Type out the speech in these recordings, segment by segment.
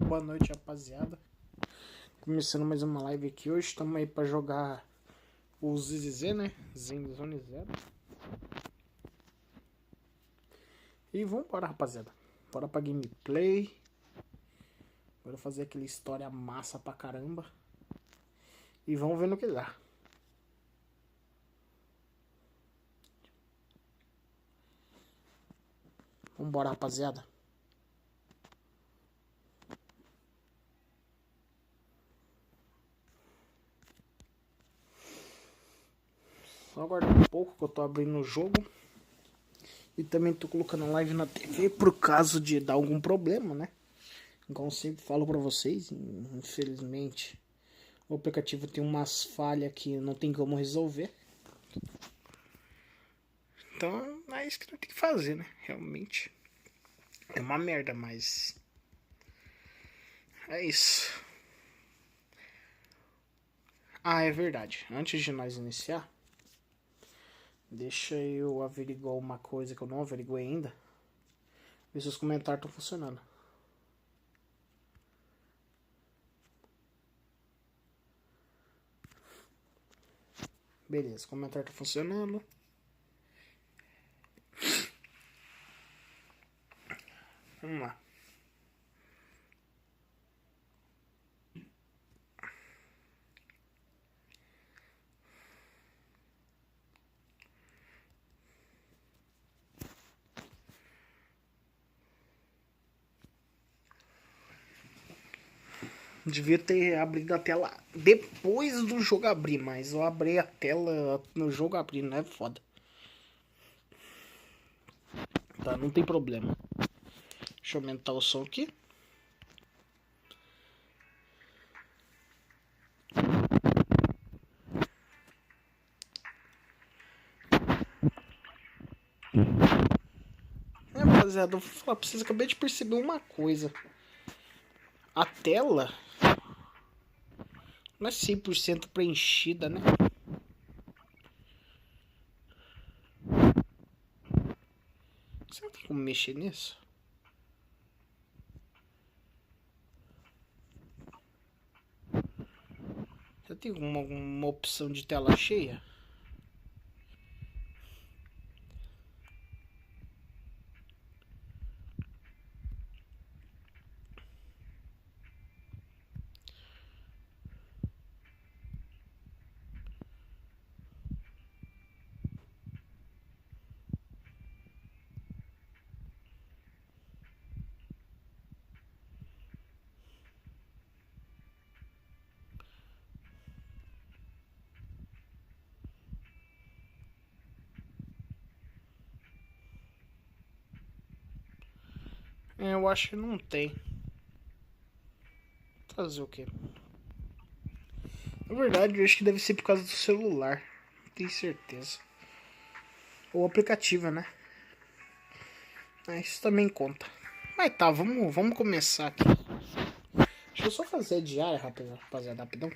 Boa noite, rapaziada. Começando mais uma live aqui. Hoje estamos aí pra jogar o ZZZ, né? Zenless. E vambora, rapaziada. Bora pra gameplay. Bora fazer aquela história massa pra caramba. E vamos ver no que dá. Vambora, rapaziada. Só aguardar um pouco que eu tô abrindo o jogo. E também tô colocando a live na TV por caso de dar algum problema, né? Como eu sempre falo pra vocês, infelizmente o aplicativo tem umas falhas que não tem como resolver. Então é isso que tem que fazer, né? Realmente é uma merda, mas é isso. Ah, é verdade. Antes de nós iniciar, deixa eu averiguar uma coisa que eu não averiguei ainda. Ver se os comentários estão funcionando. Beleza, o comentário tá funcionando. Vamos lá. Devia ter abrido a tela depois do jogo abrir, mas eu abri a tela no jogo abrir, não é foda. Tá, não tem problema. Deixa eu aumentar o som aqui. Rapaziada, eu vou falar pra vocês, acabei de perceber uma coisa. A tela não é 100% preenchida, né? Será que tem como mexer nisso? Já tem alguma opção de tela cheia? É, eu acho que não tem. Fazer o quê? Na verdade, eu acho que deve ser por causa do celular. Não tenho certeza. Ou aplicativo, né? É, isso também conta. Mas tá, vamos começar aqui. Deixa eu só fazer a diária, rapaziada, rapidão.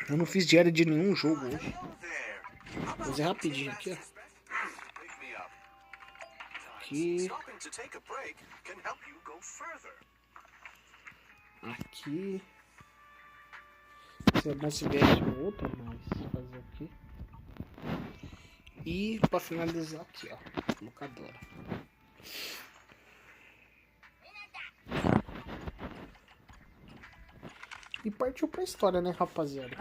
Eu não fiz diária de nenhum jogo hoje. Vou fazer rapidinho aqui, ó. Aqui. Aqui. Se é bom se vier de outro, mas fazer aqui. E pra finalizar aqui, ó. Locadora. E partiu pra história, né, rapaziada?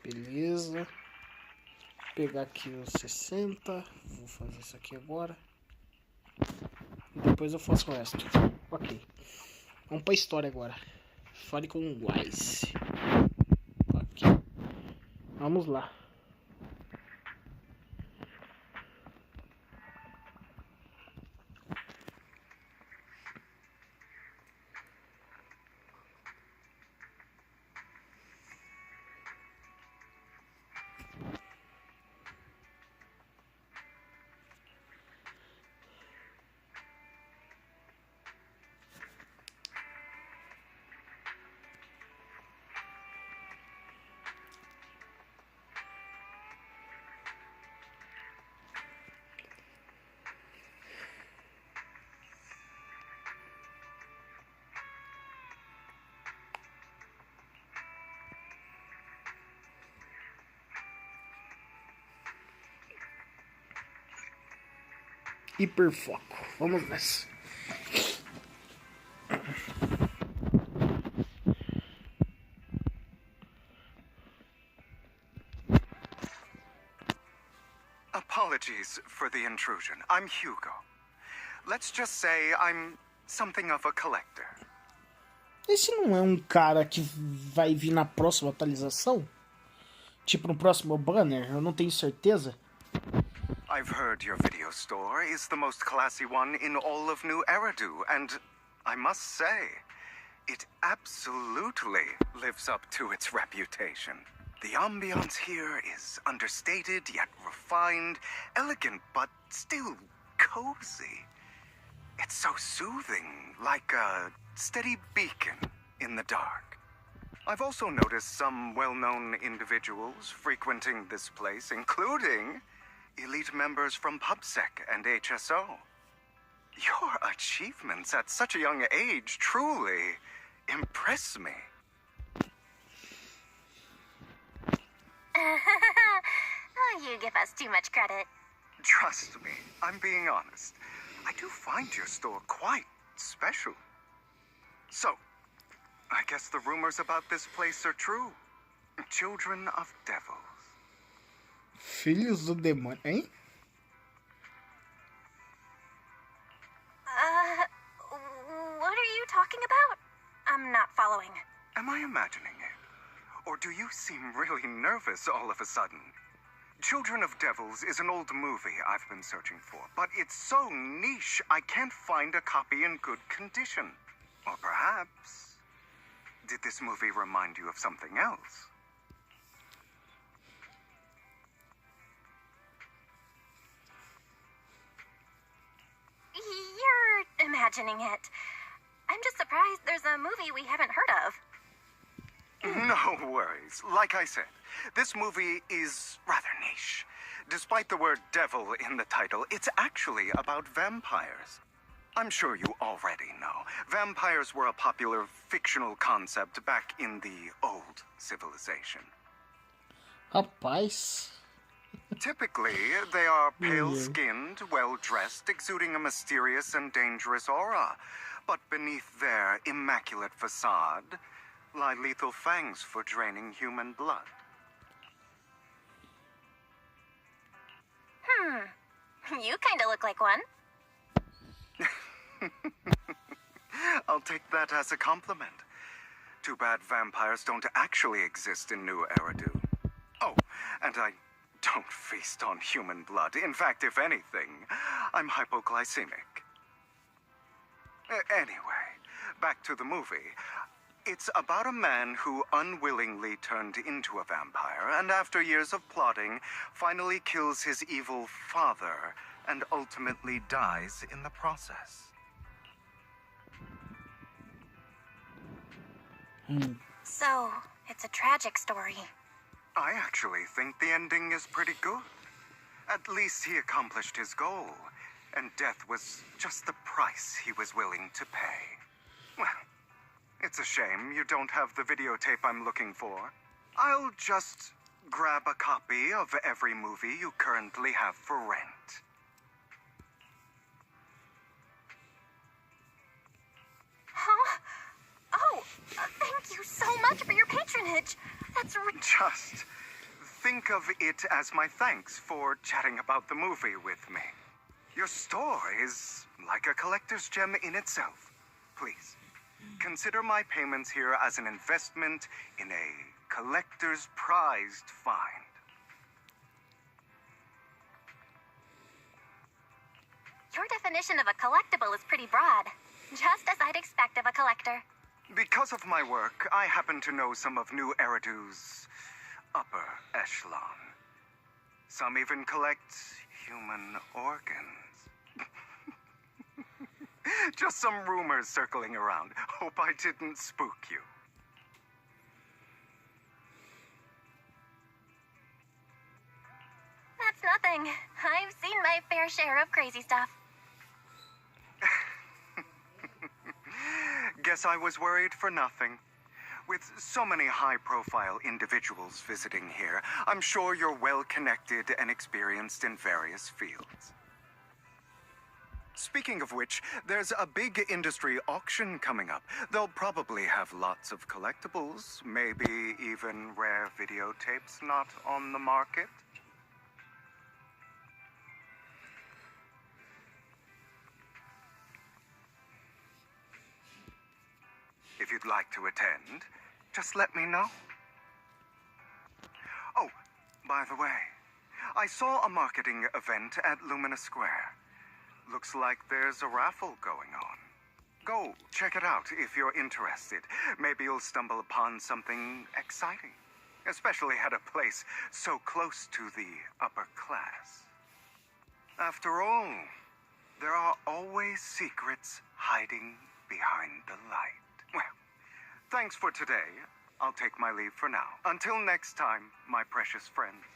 Beleza. Vou pegar aqui os 60. Vou fazer isso aqui agora. E depois eu faço o resto. Ok. Vamos pra história agora. Fale com o Wise. Aqui. Vamos lá. Hiperfoco. Vamos nessa. Apologies for the intrusion. I'm Hugo. Let's just say I'm something of a collector. Esse não é um cara que vai vir na próxima atualização? Tipo, no próximo banner? Eu não tenho certeza. I've heard your video store is the most classy one in all of New Eridu, and I must say, it absolutely lives up to its reputation. The ambiance here is understated yet refined, elegant but still cozy. It's so soothing, like a steady beacon in the dark. I've also noticed some well-known individuals frequenting this place, including elite members from PubSec and HSO. Your achievements at such a young age truly impress me. Oh, you give us too much credit. Trust me, I'm being honest. I do find your store quite special. So, I guess the rumors about this place are true. Children of devils. Filhos do demônio, hein? What are you talking about? I'm not following. Am I imagining it? Or do you seem really nervous all of a sudden? Children of Devils is an old movie I've been searching for, but it's so niche I can't find a copy in good condition. Or perhaps, did this movie remind you of something else? You're imagining it. I'm just surprised there's a movie we haven't heard of. No worries. Like I said, this movie is rather niche. Despite the word devil in the title, it's actually about vampires. I'm sure you already know. Vampires were a popular fictional concept back in the old civilization. Rapaz. Typically, they are pale-skinned, well-dressed, exuding a mysterious and dangerous aura. But beneath their immaculate facade lie lethal fangs for draining human blood. You kinda look like one. I'll take that as a compliment. Too bad vampires don't actually exist in New Eridu. Oh, and I don't feast on human blood. In fact, if anything, I'm hypoglycemic. Anyway, back to the movie. It's about a man who unwillingly turned into a vampire, and after years of plotting, finally kills his evil father, and ultimately dies in the process. So, it's a tragic story. I actually think the ending is pretty good. At least he accomplished his goal, and death was just the price he was willing to pay. Well, it's a shame you don't have the videotape I'm looking for. I'll just grab a copy of every movie you currently have for rent. Huh? Oh, thank you so much for your patronage. That's Just think of it as my thanks for chatting about the movie with me. Your store is like a collector's gem in itself. Please, consider my payments here as an investment in a collector's prized find. Your definition of a collectible is pretty broad. Just as I'd expect of a collector. Because of my work, I happen to know some of New Eridu's upper echelon. Some even collect human organs. Just some rumors circling around. Hope I didn't spook you. That's nothing. I've seen my fair share of crazy stuff. Guess I was worried for nothing. With so many high-profile individuals visiting here, I'm sure you're well-connected and experienced in various fields. Speaking of which, there's a big industry auction coming up. They'll probably have lots of collectibles, maybe even rare videotapes not on the market. If you'd like to attend, just let me know. Oh, by the way, I saw a marketing event at Lumina Square. Looks like there's a raffle going on. Go check it out if you're interested. Maybe you'll stumble upon something exciting, especially at a place so close to the upper class. After all, there are always secrets hiding behind the light. Well, thanks for today. I'll take my leave for now. Until next time, my precious friends.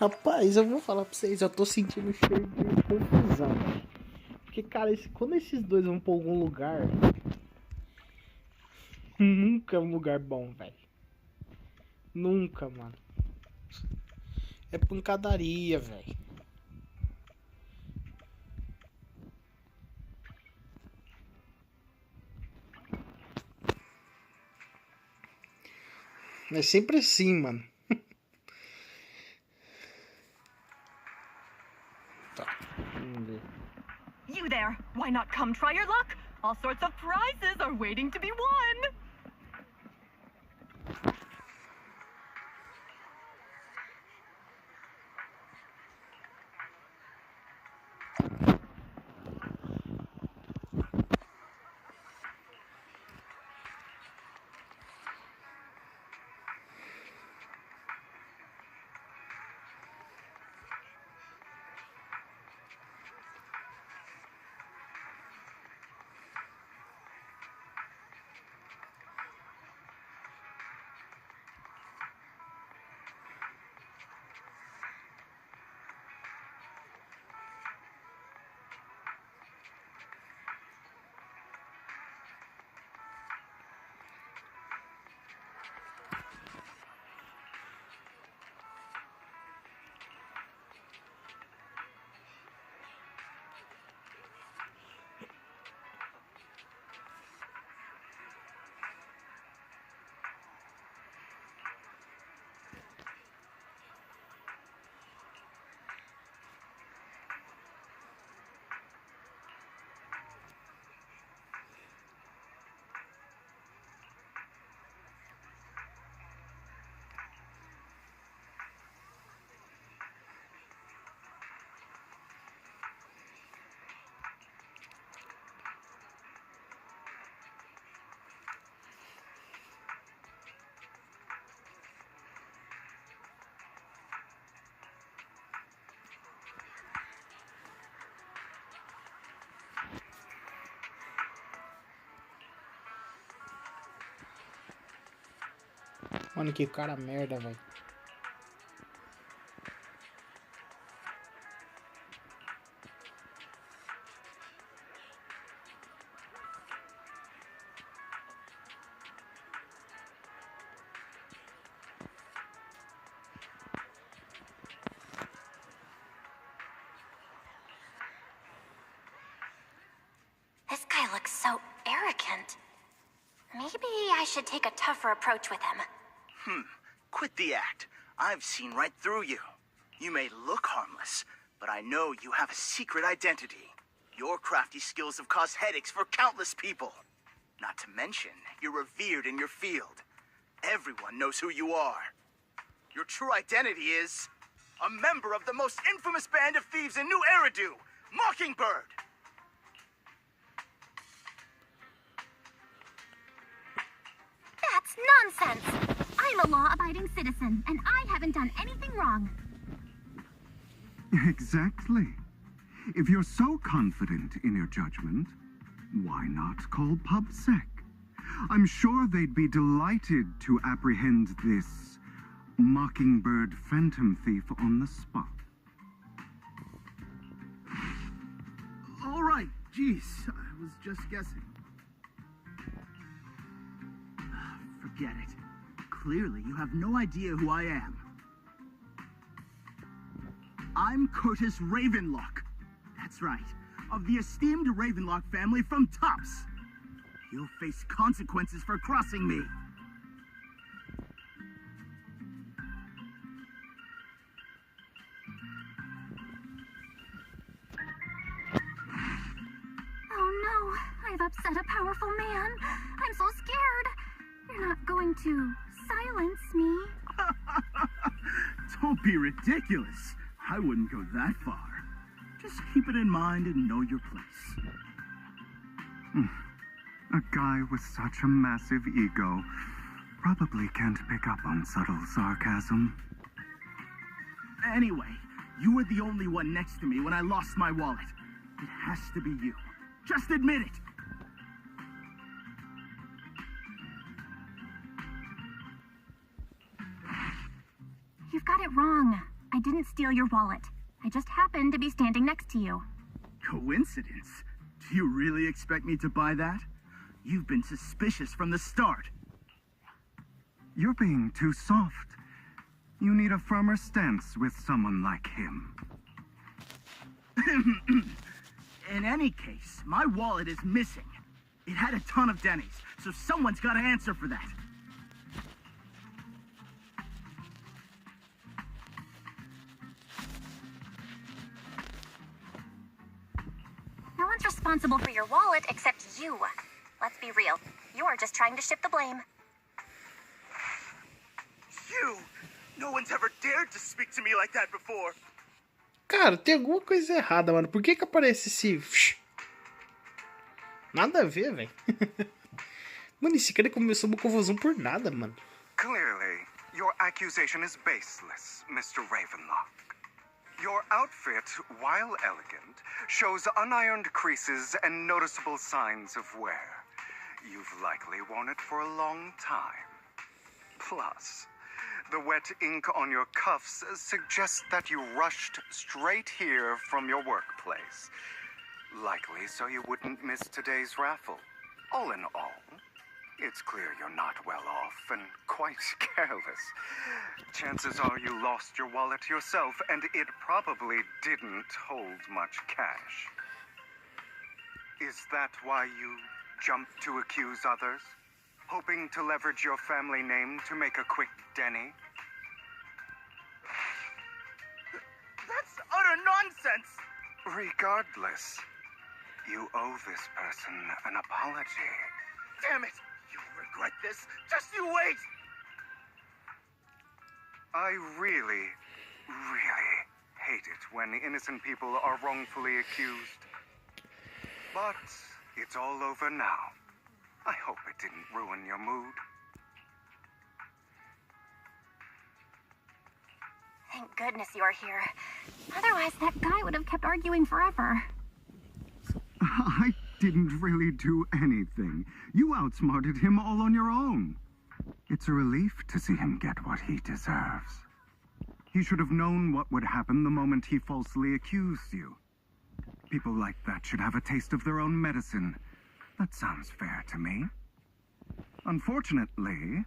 Rapaz, eu vou falar pra vocês, eu tô sentindo cheio de confusão. Porque, cara, quando esses dois vão pra algum lugar, nunca é um lugar bom, velho. Nunca, mano. É pancadaria, velho. É sempre assim, mano. Tá, vamos ver. You there, why not come try your luck? All sorts of prizes are waiting to be won. Mano, que cara merda, velho. This guy looks so Maybe I should take a tougher approach with him. Quit the act. I've seen right through you. You may look harmless, but I know you have a secret identity. Your crafty skills have caused headaches for countless people. Not to mention, you're revered in your field. Everyone knows who you are. Your true identity is a member of the most infamous band of thieves in New Eridu, Mockingbird. That's nonsense! I'm a law-abiding citizen, and I haven't done anything wrong. Exactly. If you're so confident in your judgment, why not call PubSec? I'm sure they'd be delighted to apprehend this Mockingbird phantom thief on the spot. All right, jeez, I was just guessing. Forget it. Clearly, you have no idea who I am. I'm Curtis Ravenlock. That's right, of the esteemed Ravenlock family from Tops. You'll face consequences for crossing me. Oh no, I've upset a powerful man. I'm so scared. You're not going to silence me. Don't be ridiculous. I wouldn't go that far. Just keep it in mind and know your place. A guy with such a massive ego probably can't pick up on subtle sarcasm. Anyway, you were the only one next to me when I lost my wallet. It has to be you. Just admit it. You've got it wrong. I didn't steal your wallet. I just happened to be standing next to you. Coincidence? Do you really expect me to buy that? You've been suspicious from the start. You're being too soft. You need a firmer stance with someone like him. In any case, my wallet is missing. It had a ton of Denny's, so someone's got to answer for that. No one's responsible for your wallet except you. Let's be real. You are just trying to shift the blame. You! No one's ever dared to speak to me like that before. Cara, tem alguma coisa errada, mano. Por que que aparece esse... Nada a ver, velho. Mano, esse cara começou uma confusão por nada, mano. Clearly, your accusation is baseless, Mr. Ravenlock. Your outfit, while elegant, shows unironed creases and noticeable signs of wear. You've likely worn it for a long time. Plus, the wet ink on your cuffs suggests that you rushed straight here from your workplace. Likely so you wouldn't miss today's raffle. All in all, it's clear you're not well off and quite careless. Chances are you lost your wallet yourself, and it probably didn't hold much cash. Is that why you jumped to accuse others? Hoping to leverage your family name to make a quick Denny? That's utter nonsense! Regardless, you owe this person an apology. Damn it! You'll regret this. Just you wait! I really, really hate it when innocent people are wrongfully accused. But it's all over now. I hope it didn't ruin your mood. Thank goodness you're here. Otherwise, that guy would have kept arguing forever. I didn't really do anything. You outsmarted him all on your own. It's a relief to see him get what he deserves. He should have known what would happen the moment he falsely accused you. People like that should have a taste of their own medicine. That sounds fair to me. Unfortunately,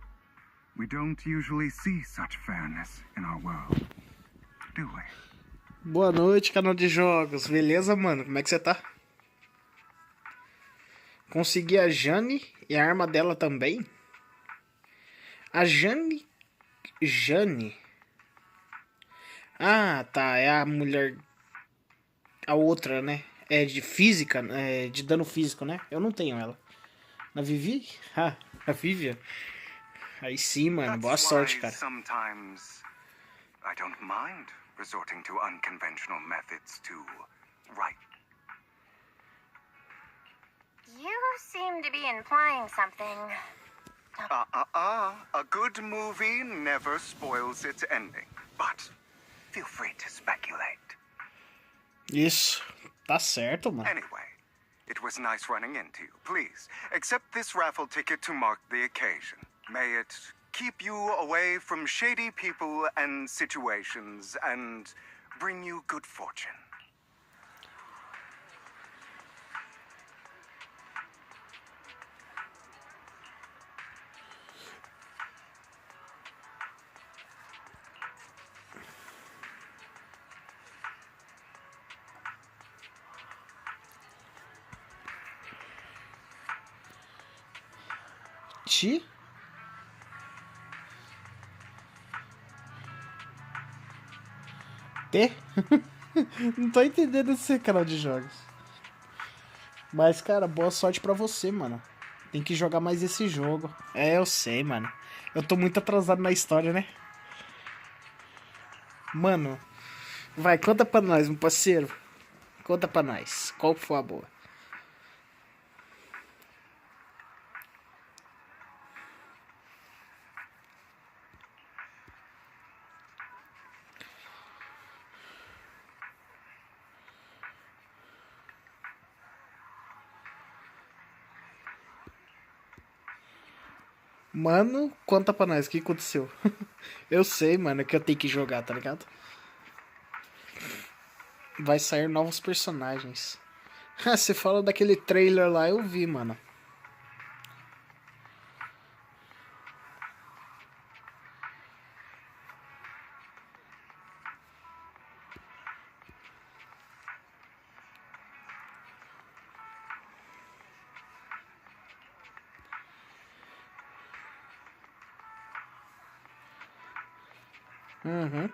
we don't usually see such fairness in our world, do we? Boa noite, canal de jogos. Beleza, mano? Como é que você tá? Consegui a Jane e a arma dela também. A Jane... Jane... Ah, tá. É a mulher... A outra, né? É de física, é de dano físico, né? Eu não tenho ela. Na Vivi? Ah, a Vivian. Aí sim, mano. Boa sorte, cara. Sometimes I don't mind resorting to unconventional methods to write. You seem to be implying something. A good movie never spoils its ending. But feel free to speculate. Isso. Tá certo, mano. Anyway, it was nice running into you. Please, accept this raffle ticket to mark the occasion. May it keep you away from shady people and situations and bring you good fortune. Ti? T? Não tô entendendo esse canal de jogos. Mas, cara, boa sorte pra você, mano. Tem que jogar mais esse jogo. É, eu sei, mano. Eu tô muito atrasado na história, né? Mano, vai, conta pra nós, meu parceiro. Conta pra nós. Qual foi a boa? Mano, conta pra nós, o que aconteceu? Eu sei, mano, que eu tenho que jogar, tá ligado? Vai sair novos personagens. Ah, você fala daquele trailer lá, eu vi, mano. Uhum.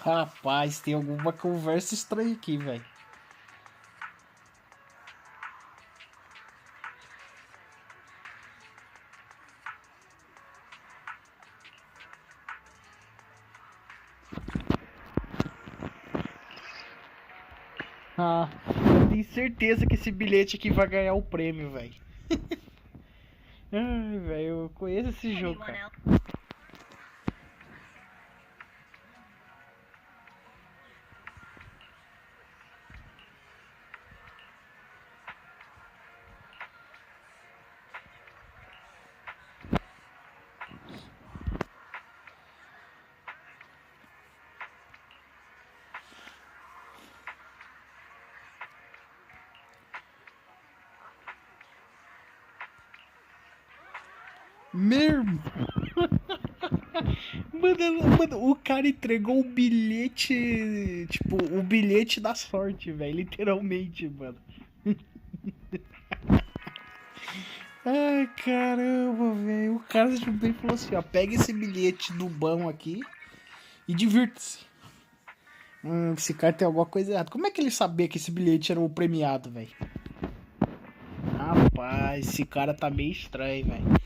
Rapaz, tem alguma conversa estranha aqui, velho. Ah, eu tenho certeza que esse bilhete aqui vai ganhar o prêmio, velho. Ai, velho, eu conheço esse jogo, cara. Meu irmão. Mano, o cara entregou o bilhete. Tipo, o bilhete da sorte, velho. Literalmente, mano. Ai, caramba, velho. O cara bem falou assim: ó, pega esse bilhete do bão aqui e divirta-se. Esse cara tem alguma coisa errada. Como é que ele sabia que esse bilhete era o premiado, velho? Rapaz, esse cara tá meio estranho, velho.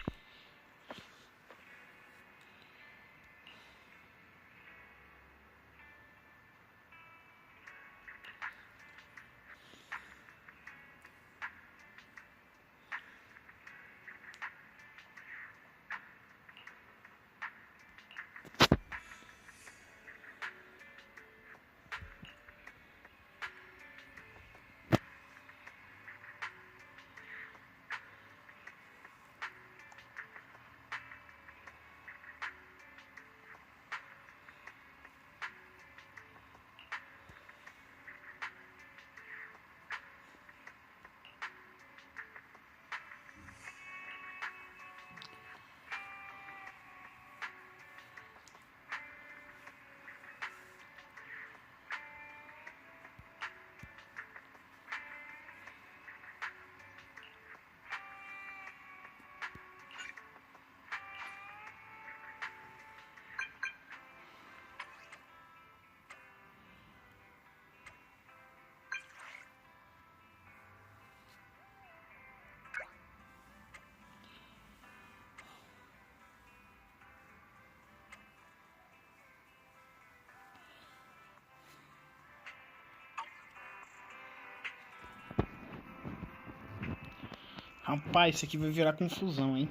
Rapaz, isso aqui vai virar confusão, hein?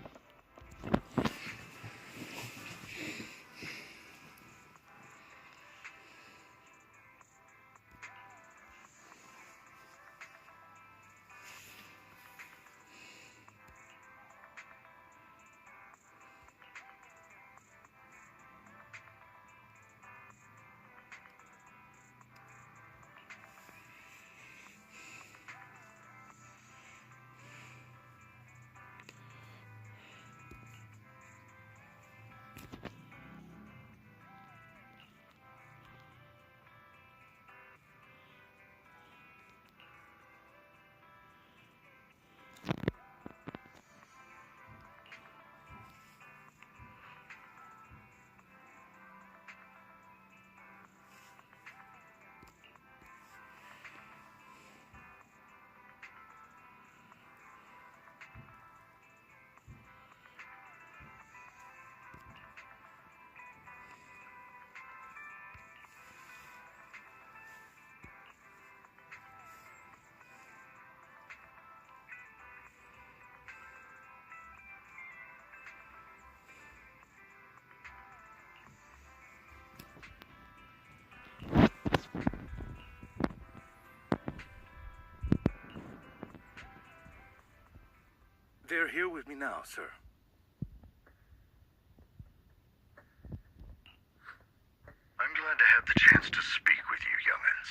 They're here with me now, sir. I'm glad to have the chance to speak with you, young'uns.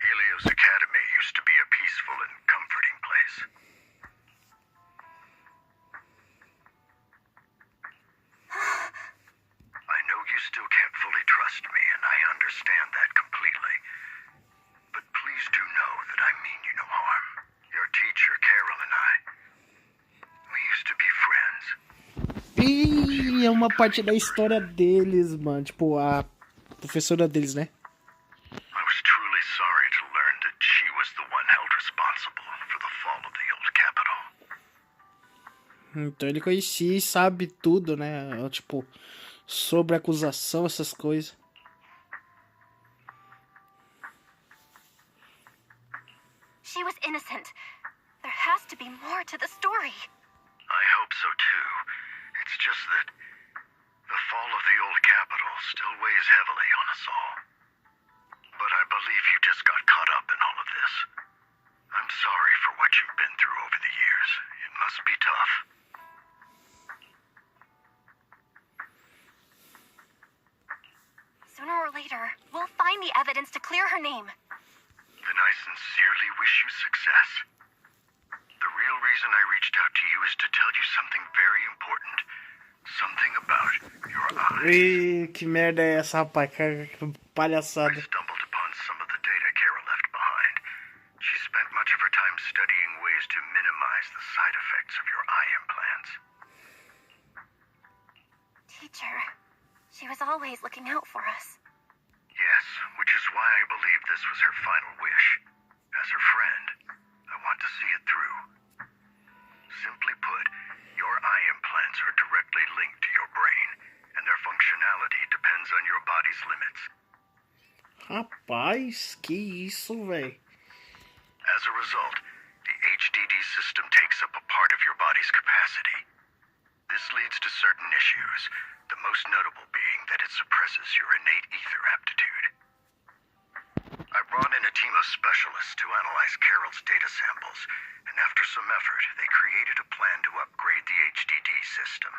Helios Academy used to be a peaceful and comforting place. I know you still can't fully trust me, and I understand that completely. But please do know that I mean you no harm. Your teacher, Carol, and I, we used to be friends. Ih, é uma parte da história deles, mano. Tipo, a professora deles, né? I was truly sorry to learn that she was the one held responsible for the fall of the old capital. Então ele conhecia e sabe tudo, né? Tipo, sobre acusação, essas coisas. She was innocent. There has to be more to the story. I hope so too. It's just that the fall of the old capital still weighs heavily on us all. But I believe you just got caught up in all of this. I'm sorry for what you've been through over the years. It must be tough. Sooner or later, we'll find the evidence to clear her name. Then I sincerely wish you success. The real reason I reached out to you is to tell you something very important. Something about your eyes. Ih, que merda é essa, rapaz? Que palhaçada. I stumbled upon some of the data Carol left behind. She spent much of her time studying ways to minimize the side effects of your eye implants. Teacher, she was always looking out for us. Yes, which is why I believe this was her final wish. As her friend, I want to see it through. Simply put, your eye implants are directly linked to your brain, and their functionality depends on your body's limits. Rapaz, que isso, véi? As a result, the HDD system takes up a part of your body's capacity. This leads to certain issues, the most notable being that it suppresses your innate ether aptitude. I brought in a team of specialists to analyze Carol's data samples, and after some effort, they created a plan to upgrade the HDD system.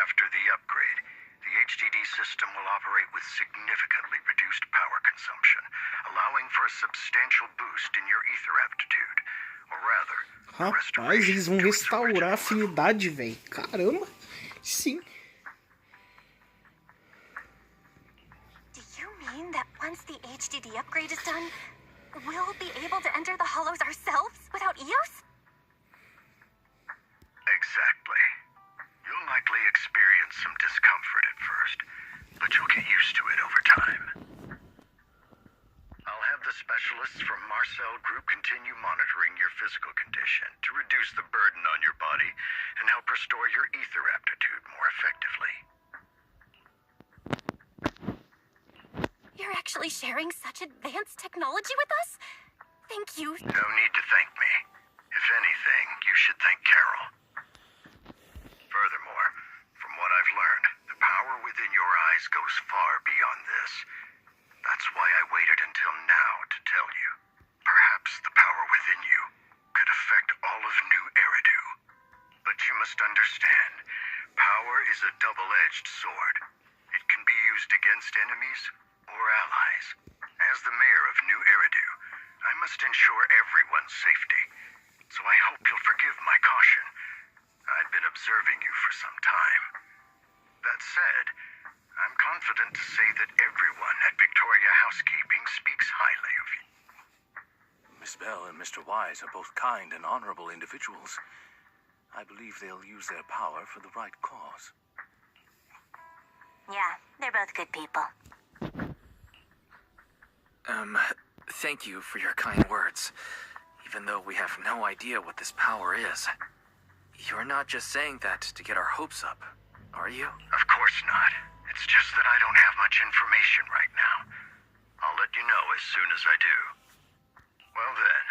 After the upgrade, the HDD system will operate with significantly reduced power consumption, allowing for a substantial boost in your ether aptitude, or rather, Rapaz, eles vão restaurar a afinidade, velho. Caramba, sim. Do you mean that once the HDD upgrade is done, we'll be able to enter the hollows ourselves without use? Exactly. You'll likely experience some discomfort at first, but you'll get used to it over time. I'll have the specialists from Marcel Group continue monitoring your physical condition to reduce the burden on your body and help restore your ether aptitude more effectively. You're actually sharing such advanced technology with us? Thank you. No need to thank me. If anything, you you should thank Carol. Furthermore, from what I've learned, the power within your eyes goes far beyond this. That's why I waited until now to tell you. Perhaps the power within you could affect all of New Eridu. But you must understand, power is a double-edged sword. It can be used against enemies or allies. As the mayor of New Eridu, I must ensure everyone's safety. So I hope you'll forgive my caution. I've been observing you for some time. That said, I'm confident to say that everyone at Victoria Housekeeping speaks highly of you. Miss Bell and Mr. Wise are both kind and honorable individuals. I believe they'll use their power for the right cause. Yeah, they're both good people. Thank you for your kind words. Even though we have no idea what this power is. You're not just saying that to get our hopes up, are you? Of course not. It's just that I don't have much information right now. I'll let you know as soon as I do. Well then,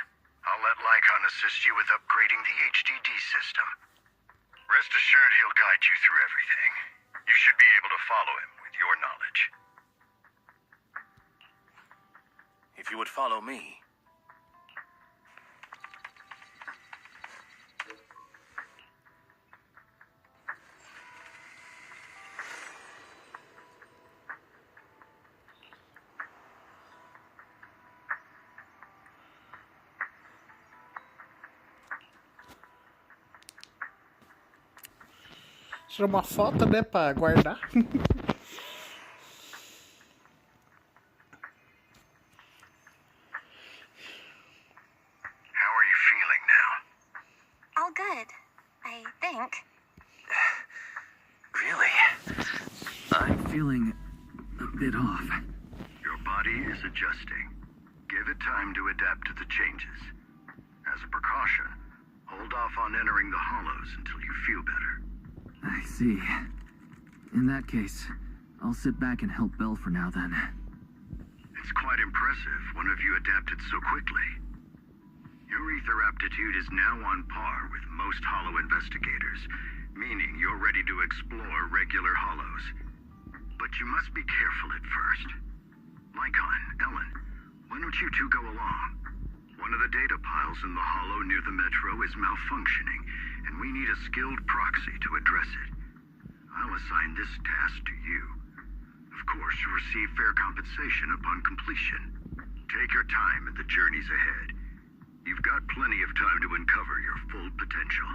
I'll let Lycon assist you with upgrading the HDD system. Rest assured he'll guide you through everything. You should be able to follow him with your knowledge. If you would follow me. Tira uma foto, né, pra guardar. How are you feeling now? All good, I think. Really? I'm feeling a bit off. Your body is adjusting. Give it time to adapt to the changes. As a precaution, hold off on entering the hollows until you feel better. I see. In that case, I'll sit back and help Belle for now then. It's quite impressive one of you adapted so quickly. Your ether aptitude is now on par with most hollow investigators, meaning you're ready to explore regular hollows. But you must be careful at first. Lycon, Ellen, why don't you two go along? One of the data piles in the hollow near the metro is malfunctioning, and we need a skilled proxy to address it. I'll assign this task to you. Of course, you'll receive fair compensation upon completion. Take your time at the journeys ahead. You've got plenty of time to uncover your full potential.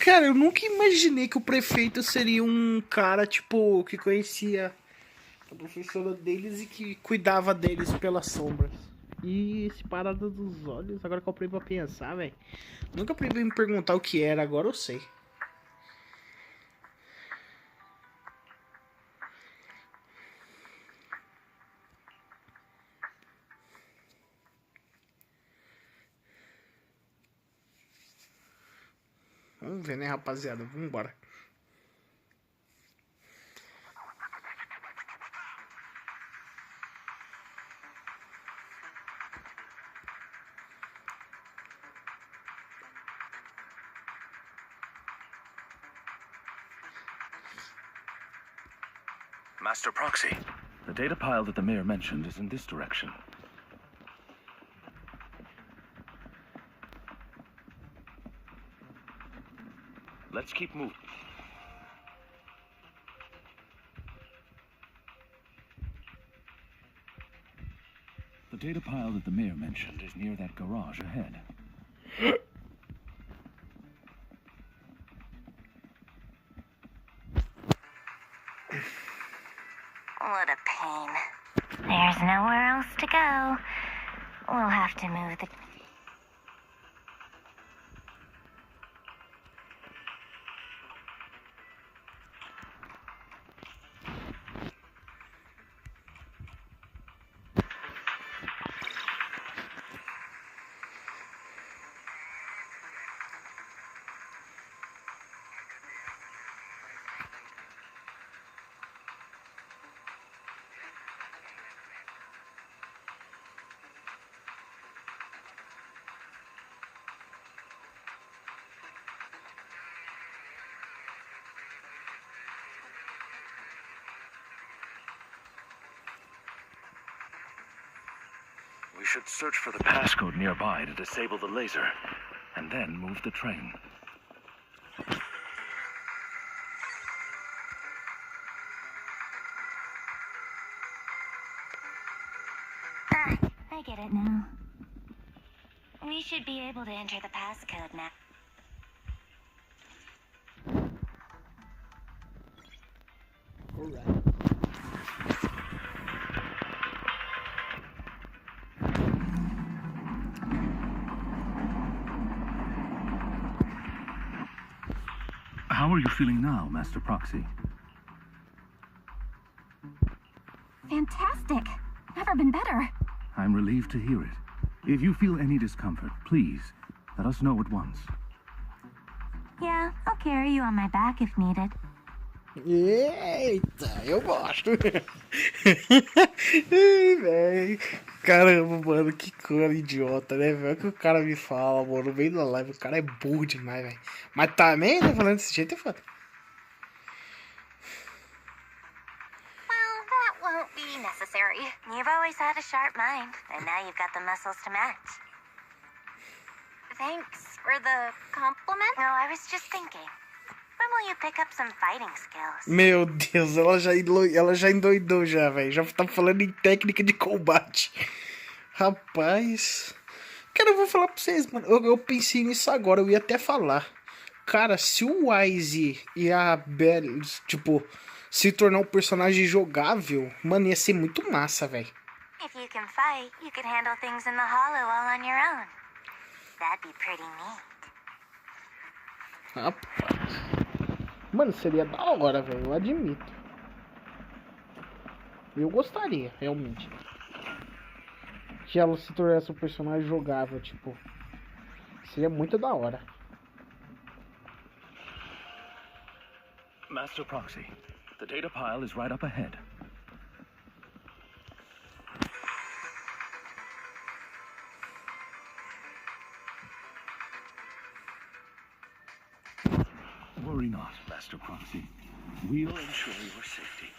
Cara, eu nunca imaginei que o prefeito seria um cara, tipo, que conhecia a professora deles e que cuidava deles pelas sombras. E esse parada dos olhos, agora que eu parei pra pensar, velho. Nunca parei pra me perguntar o que era, agora eu sei. Vamos ver, né, rapaziada? Vambora. Master Proxy, the data pile that the mayor mentioned is in this direction. Let's keep moving. The data pile that the mayor mentioned is near that garage ahead. What a pain. There's nowhere else to go. We'll have to move the... We should search for the passcode nearby to disable the laser, and then move the train. I get it now. We should be able to enter the passcode now. Alright. How are you feeling now, Master Proxy? Fantastic. Never been better. I'm relieved to hear it. If you feel any discomfort, please, let us know at once. Yeah, I'll carry you on my back if needed. Eita, eu gosto. Ai, velho. Caramba, mano, que coisa idiota, né, velho? O que o cara me fala, mano, no meio da live, o cara é burro demais, velho. Mas também, né, falando desse jeito é foda. Well, that won't be necessary. You've always had a sharp mind, and now you've got the muscles to match. Thanks for the compliment. No, I was just thinking. When will you pick up some fighting skills? Meu Deus, ela já endoidou já, velho. Já tá falando em técnica de combate. Rapaz. Cara, eu vou falar pra vocês, mano. Eu pensei nisso agora, eu ia até falar. Cara, se o Wise e a Belle, tipo, se tornar um personagem jogável, mano, ia ser muito massa, velho. If you can fight, you can handle things in the hollow all on your own. That'd be pretty neat. Rapaz. Mano, seria da hora, velho. Eu admito. Eu gostaria, realmente. Que ela se tornasse um personagem jogável, tipo. Seria muito da hora. Master Proxy, the data pile is right up ahead. Worry not, Master Proxy. We'll ensure your safety.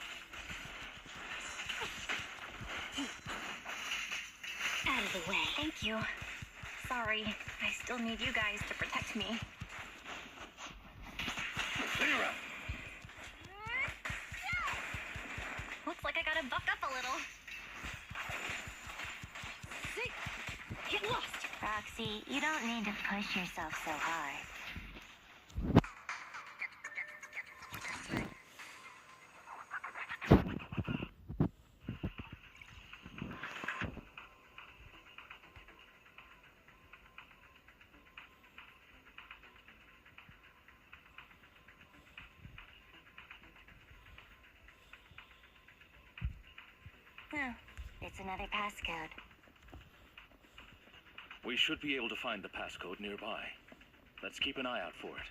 Out of the way. Thank you. Sorry, I still need you guys to protect me. Clear up. Looks like I gotta buck up a little. Get lost! Roxy, you don't need to push yourself so hard. Oh, it's another passcode. We should be able to find the passcode nearby. Let's keep an eye out for it.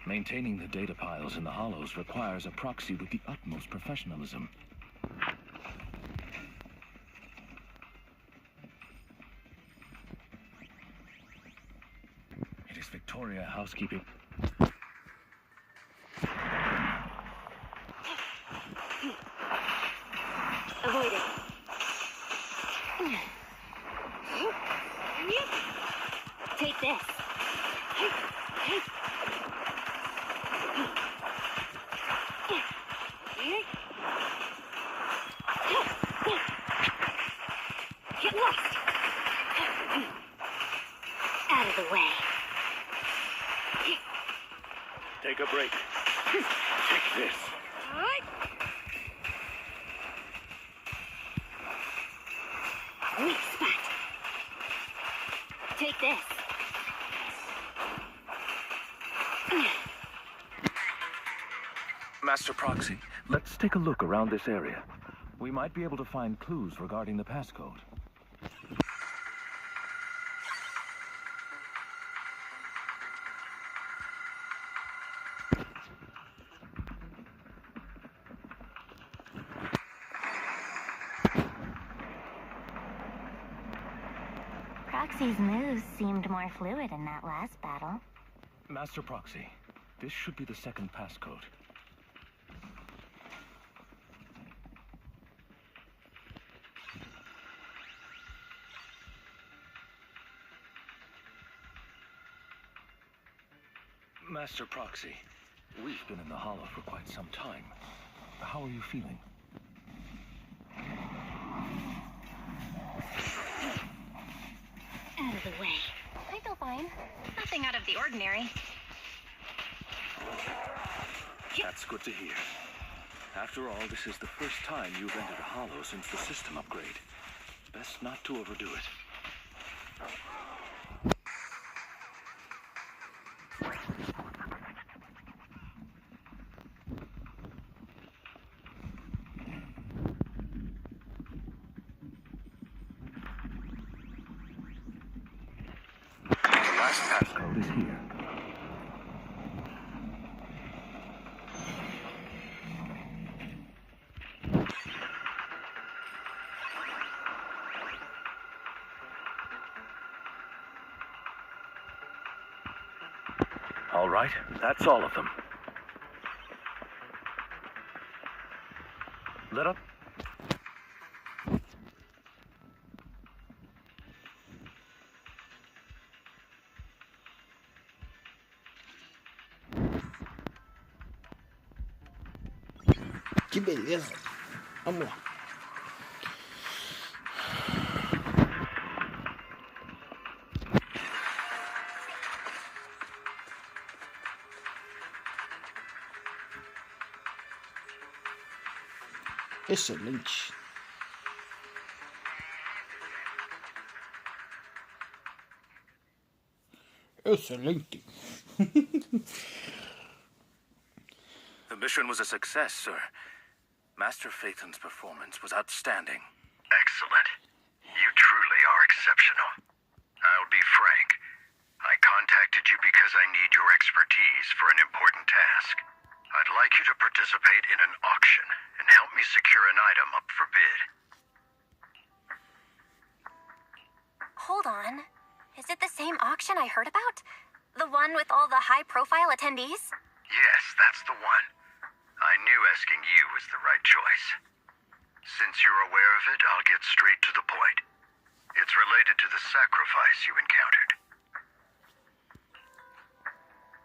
Maintaining the data piles in the hollows requires a proxy with the utmost professionalism. It is Victoria housekeeping. Avoid it. Take this. Get lost. Out of the way. Take a break. Take this. Weak spot. Take this. Master Proxy, let's take a look around this area. We might be able to find clues regarding the passcode. Proxy's moves seemed more fluid in that last battle. Master Proxy, this should be the second passcode. Master Proxy, we've been in the Hollow for quite some time. How are you feeling? Out of the way. I feel fine. Nothing out of the ordinary. That's good to hear. After all, this is the first time you've entered a Hollow since the system upgrade. Best not to overdo it. The last passcode is here. All right, that's all of them. Lit up? Que beleza. Vamos lá. Excelente. Excelente. The mission was a success, sir. Master Phaethon's performance was outstanding. Excellent. You truly are exceptional. I'll be frank. I contacted you because I need your expertise for an important task. I'd like you to participate in an auction and help me secure an item up for bid. Hold on. Is it the same auction I heard about? The one with all the high-profile attendees? Yes, that's the one. I knew asking you was the right choice. Since you're aware of it, I'll get straight to the point. It's related to the sacrifice you encountered.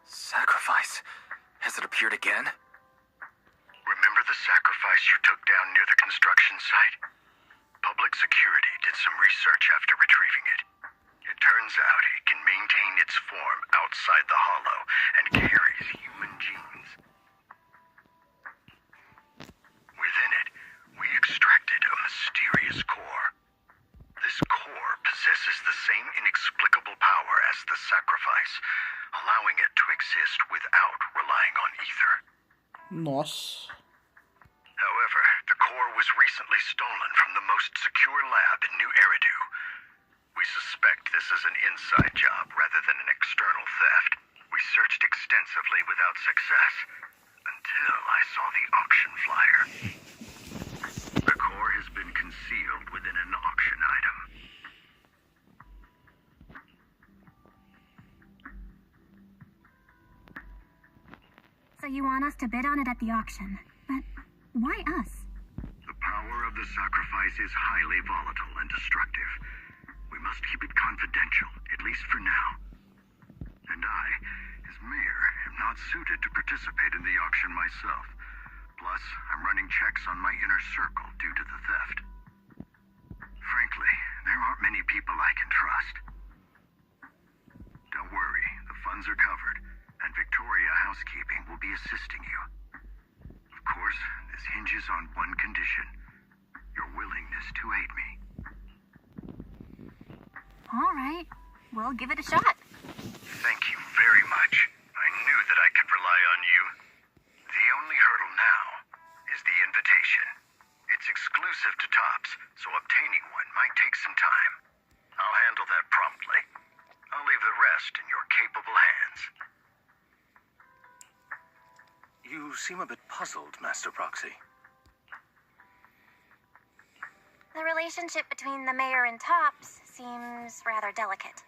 Sacrifice? Has it appeared again? Remember the sacrifice you took down near the construction site? Public security did some research after retrieving it. It turns out it can maintain its form outside the Hollow and carries human genes. Within it, we extracted a mysterious core. This core possesses the same inexplicable power as the sacrifice, allowing it to exist without relying on ether. Nossa. However, the core was recently stolen from the most secure lab in New Eridu. We suspect this is an inside job rather than an external theft. We searched extensively without success, until I saw the auction flyer. The core has been concealed within an auction item. So you want us to bid on it at the auction. But why us? The power of the sacrifice is highly volatile and destructive. We must keep it confidential, at least for now. And I, as mayor, am not suited to participate in the auction myself. Plus, I'm running checks on my inner circle due to the theft. Frankly, there aren't many people I can trust. Don't worry, the funds are covered, and Victoria Housekeeping will be assisting you. Of course, this hinges on one condition: your willingness to aid me. All right. We'll give it a shot. Thank you very much. I knew that I could rely on you. The only hurdle now is the invitation. It's exclusive to Tops, so obtaining one might take some time. I'll handle that promptly. I'll leave the rest in your capable hands. You seem a bit puzzled, Master Proxy. The relationship between the mayor and Tops seems rather delicate.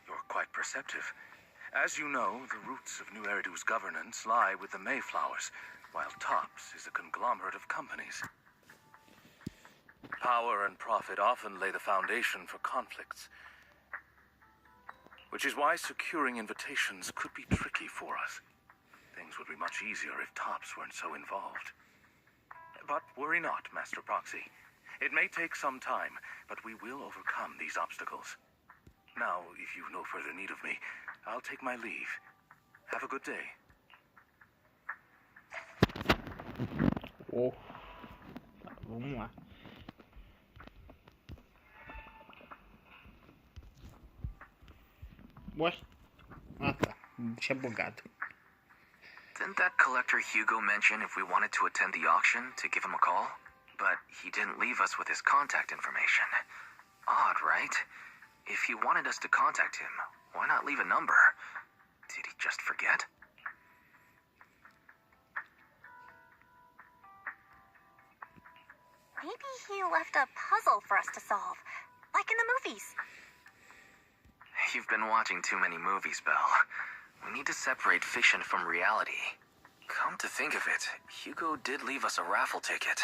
You're quite perceptive. As you know, the roots of New Eridu's governance lie with the Mayflowers, while Tops is a conglomerate of companies. Power and profit often lay the foundation for conflicts, which is why securing invitations could be tricky for us. Things would be much easier if Tops weren't so involved. But worry not, Master Proxy. It may take some time, but we will overcome these obstacles. Now, if you've no further need of me, I'll take my leave. Have a good day. Oh. Vamos lá. Ué? Ah, tá. Tinha bugado. Didn't that collector Hugo mention if we wanted to attend the auction to give him a call? But he didn't leave us with his contact information. Odd, right? If he wanted us to contact him, why not leave a number? Did he just forget? Maybe he left a puzzle for us to solve, like in the movies. You've been watching too many movies, Belle. We need to separate fiction from reality. Come to think of it, Hugo did leave us a raffle ticket,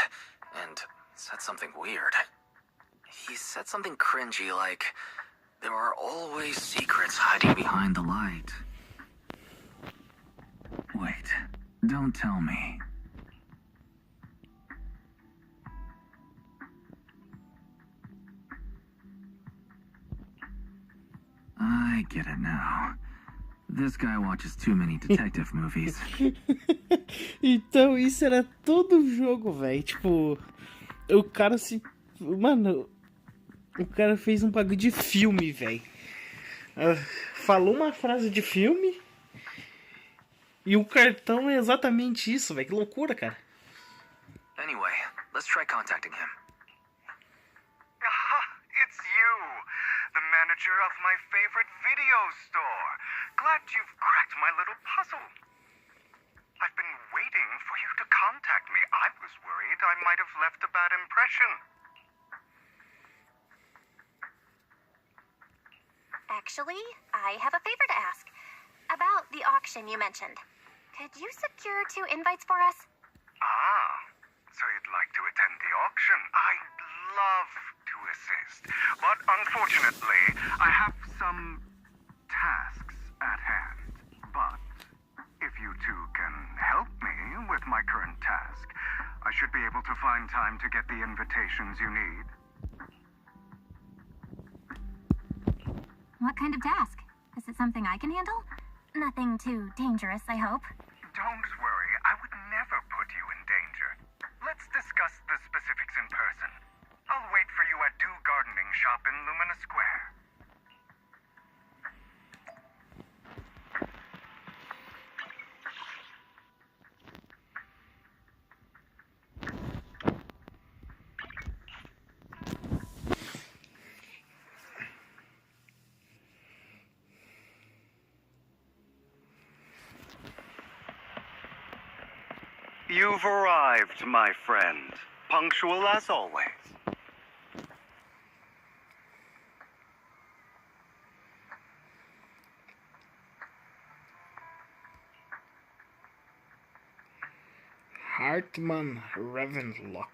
and said something weird. He said something cringy like, there are always secrets hiding behind the light. Wait, don't tell me. I get it now. This guy watches too many detective movies. Então isso era todo o jogo, velho. Tipo, o cara se... Mano, o cara fez um bagulho de filme, velho. Falou uma frase de filme e o cartão é exatamente isso, velho. Que loucura, cara. Anyway, let's try contacting him. It's you, the manager of my favorite video store. Glad you've cracked my little puzzle. I've been waiting for you to contact me. I was worried I might have left a bad impression. Actually, I have a favor to ask. About the auction you mentioned. Could you secure 2 invites for us? Ah, so you'd like to attend the auction? I'd love to assist. But unfortunately, I have some tasks at hand. But if you two can help me with my current task, I should be able to find time to get the invitations you need. What kind of task? Is it something I can handle? Nothing too dangerous, I hope. Don't worry, I would never put you in danger. Let's discuss the specifics in person. I'll wait for you at Do Gardening Shop in Lumina Square. You've arrived, my friend. Punctual as always. Hartman Ravenlock.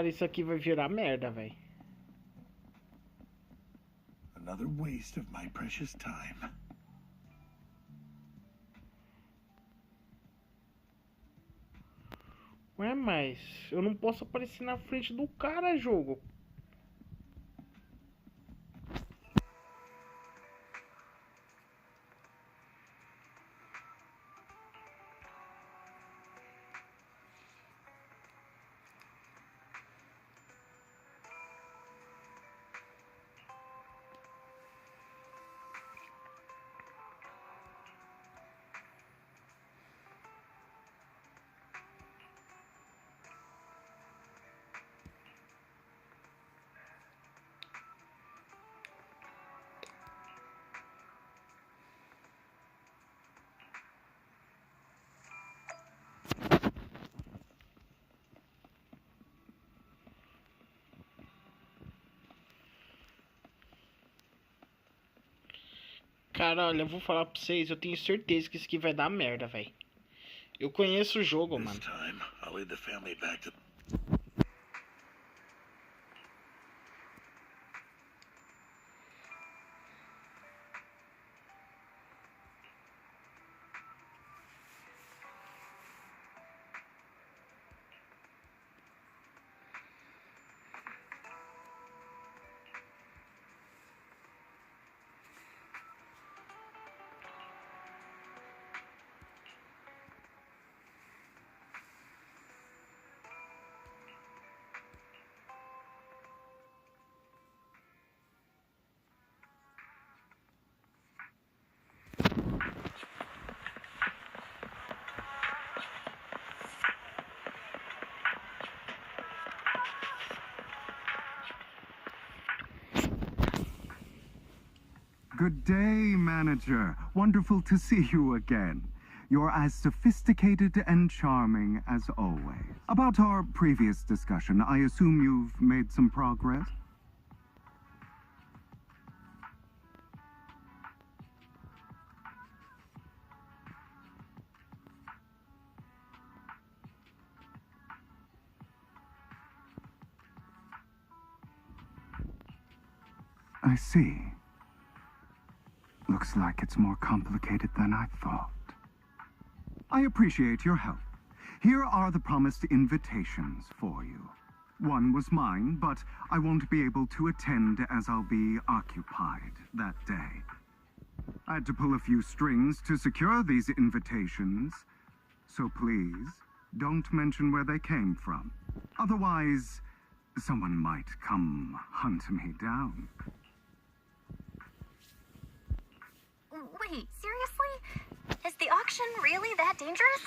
Cara, isso aqui vai virar merda, velho. Another waste of my precious time. Ué, mas eu não posso aparecer na frente do cara, jogo. Cara, olha, eu vou falar pra vocês, eu tenho certeza que isso aqui vai dar merda, velho. Eu conheço o jogo, mano. This time, I'll lead the family back to... Good day, manager. Wonderful to see you again. You're as sophisticated and charming as always. About our previous discussion, I assume you've made some progress? I see. Looks like it's more complicated than I thought. I appreciate your help. Here are the promised invitations for you. One was mine, but I won't be able to attend as I'll be occupied that day. I had to pull a few strings to secure these invitations, so please don't mention where they came from. Otherwise, someone might come hunt me down. Wait, seriously? Is the auction really that dangerous?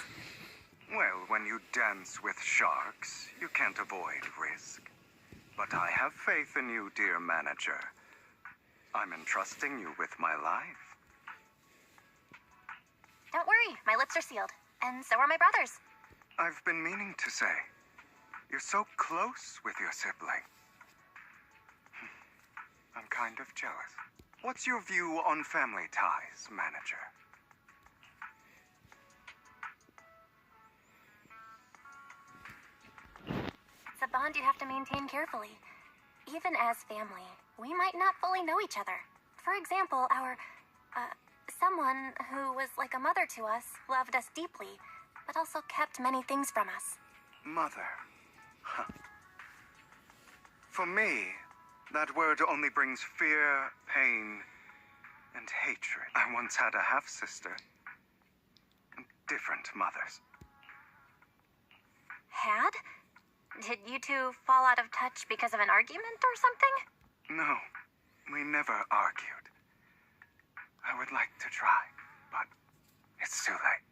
Well, when you dance with sharks, you can't avoid risk. But I have faith in you, dear manager. I'm entrusting you with my life. Don't worry, my lips are sealed. And so are my brother's. I've been meaning to say, you're so close with your sibling. I'm kind of jealous. What's your view on family ties, manager? It's a bond you have to maintain carefully. Even as family, we might not fully know each other. For example, someone who was like a mother to us loved us deeply, but also kept many things from us. Mother. Huh. For me, that word only brings fear, pain, and hatred. I once had a half-sister. Different mothers. Had? Did you two fall out of touch because of an argument or something? No, we never argued. I would like to try, but it's too late.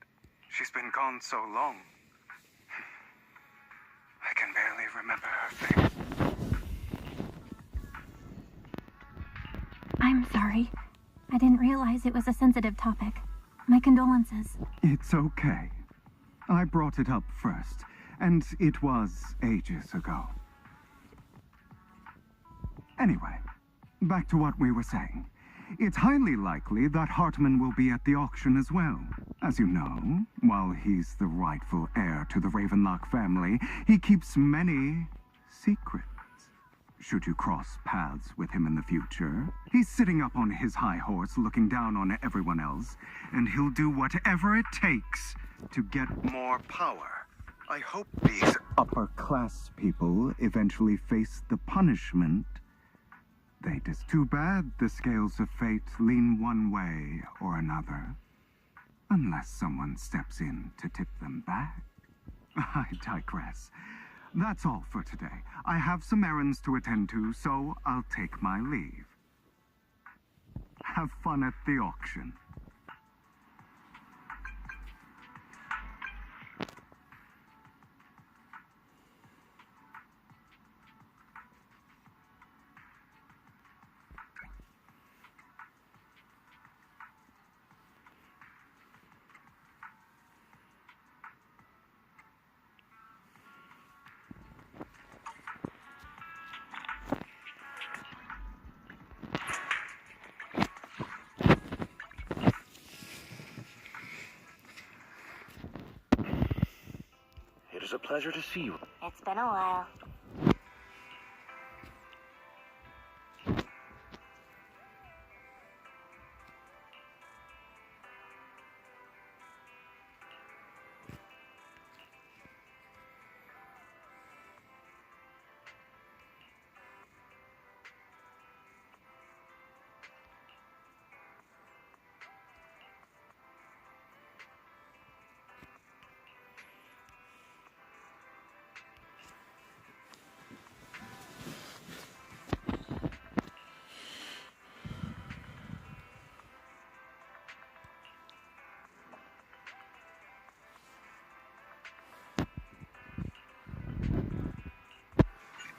She's been gone so long. I can barely remember her face. I'm sorry. I didn't realize it was a sensitive topic. My condolences. It's okay. I brought it up first, and it was ages ago. Anyway, back to what we were saying. It's highly likely that Hartman will be at the auction as well. As you know, while he's the rightful heir to the Ravenlock family, he keeps many secrets. Should you cross paths with him in the future, he's sitting up on his high horse looking down on everyone else, and he'll do whatever it takes to get More power. I hope these upper-class people eventually face the punishment Too bad the scales of fate lean one way or another. Unless someone steps in to tip them back. I digress. That's all for today. I have some errands to attend to, so I'll take my leave. Have fun at the auction. It is a pleasure to see you. It's been a while.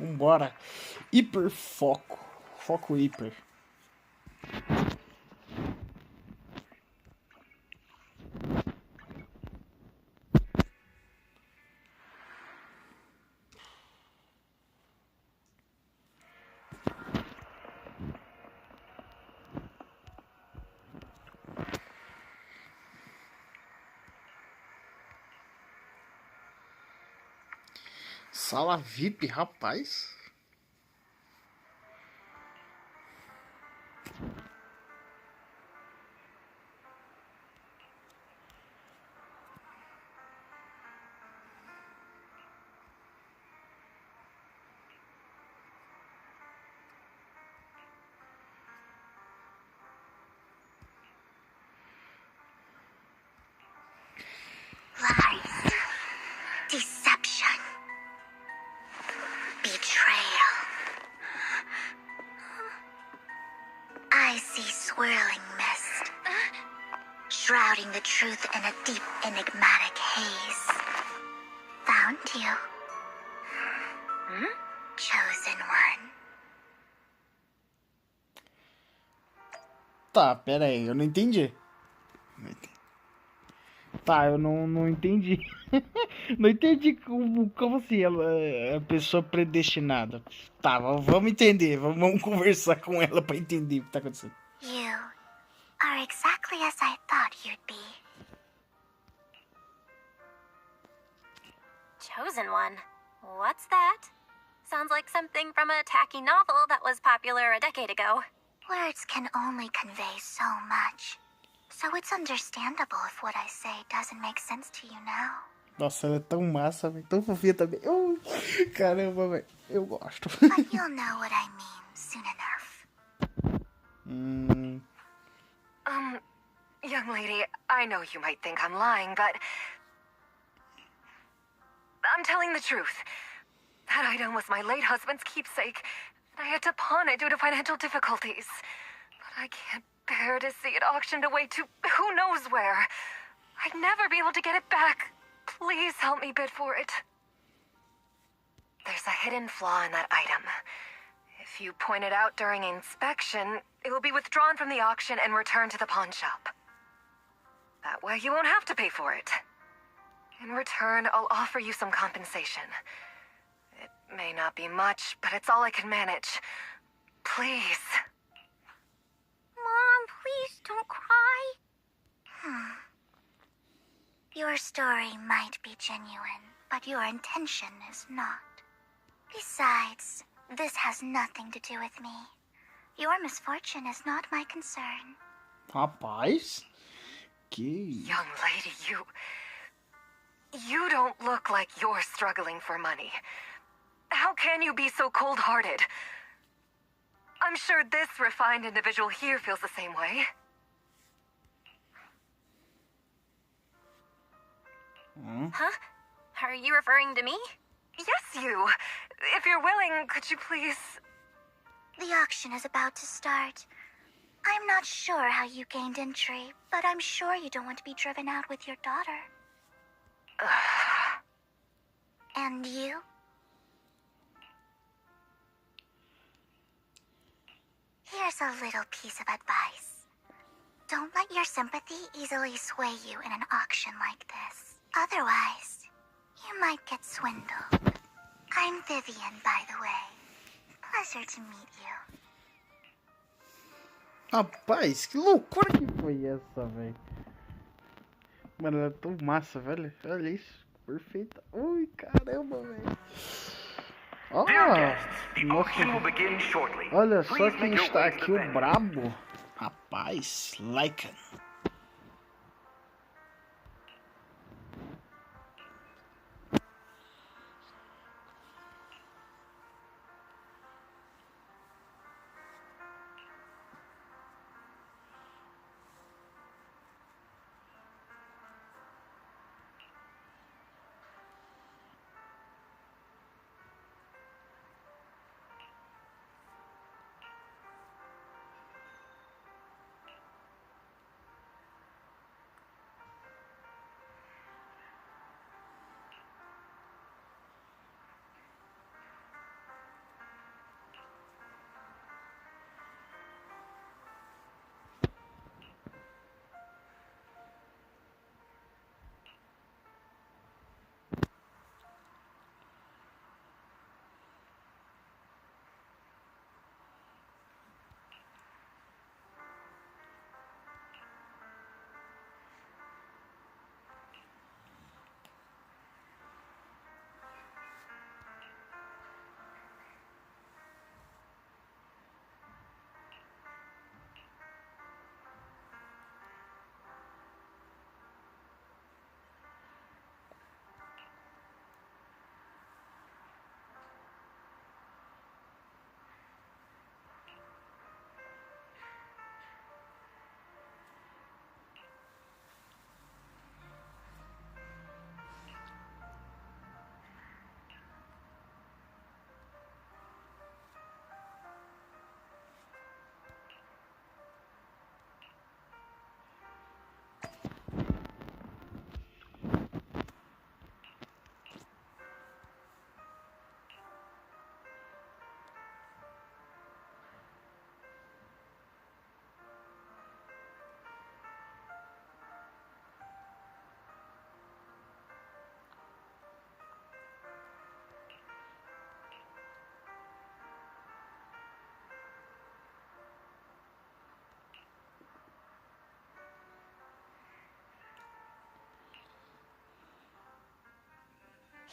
Vambora. Hiperfoco. Foco hiper. Sala VIP, rapaz. Lies. Deception. Betrayal. I see swirling mist, shrouding the truth in a deep, enigmatic haze. Found you. Chosen one. Tá, pera aí, eu não entendi. Tá, eu não entendi. Não entendi como assim ela é a pessoa predestinada. Tá, vamos entender. Vamos conversar com ela pra entender o que tá acontecendo. You are exactly as I thought you'd be. Chosen one? What's that? Sounds like something from a tacky novel that was popular a decade ago. Words can only convey so much. So it's understandable if what I say doesn't make sense to you now. Nossa, ela é tão massa, véio, tão fofinha também. Caramba, velho, eu gosto. But you'll know what I mean soon enough. Young lady, I know you might think I'm lying, but I'm telling the truth. That item was my late husband's keepsake. I had to pawn it due to financial difficulties. But I can't bear to see it auctioned away to who knows where. I'd never be able to get it back. Please help me bid for it. There's a hidden flaw in that item. If you point it out during inspection, it will be withdrawn from the auction and returned to the pawn shop. That way you won't have to pay for it. In return, I'll offer you some compensation. It may not be much, but it's all I can manage. Please. Mom, please don't cry. Your story might be genuine, but your intention is not. Besides, this has nothing to do with me. Your misfortune is not my concern. Rapaz, que... Young lady, you don't look like you're struggling for money. How can you be so cold-hearted? I'm sure this refined individual here feels the same way. Huh? Are you referring to me? Yes, you. If you're willing, could you please... The auction is about to start. I'm not sure how you gained entry, but I'm sure you don't want to be driven out with your daughter. And you? Here's a little piece of advice. Don't let your sympathy easily sway you in an auction like this. Otherwise, you might get swindled. I'm Vivian, by the way. Pleasure to meet you. Rapaz, que loucura que foi essa, velho. Mano, ela é tão massa, velho. Olha isso. Perfeita. Ui, caramba, velho. Ó, nossa. Olha só quem está aqui, o brabo. Rapaz, Lycan.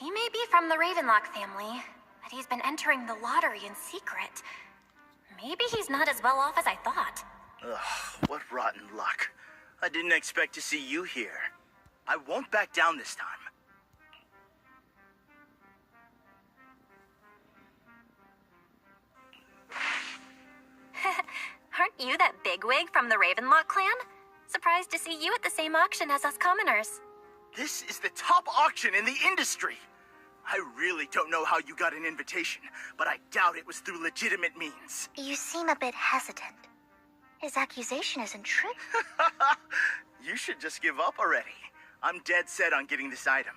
He may be from the Ravenlock family, but he's been entering the lottery in secret. Maybe he's not as well off as I thought. Ugh, what rotten luck. I didn't expect to see you here. I won't back down this time. Aren't you that bigwig from the Ravenlock clan? Surprised to see you at the same auction as us commoners. This is the top auction in the industry. I really don't know how you got an invitation, but I doubt it was through legitimate means. You seem a bit hesitant. His accusation isn't true. You should just give up already. I'm dead set on getting this item.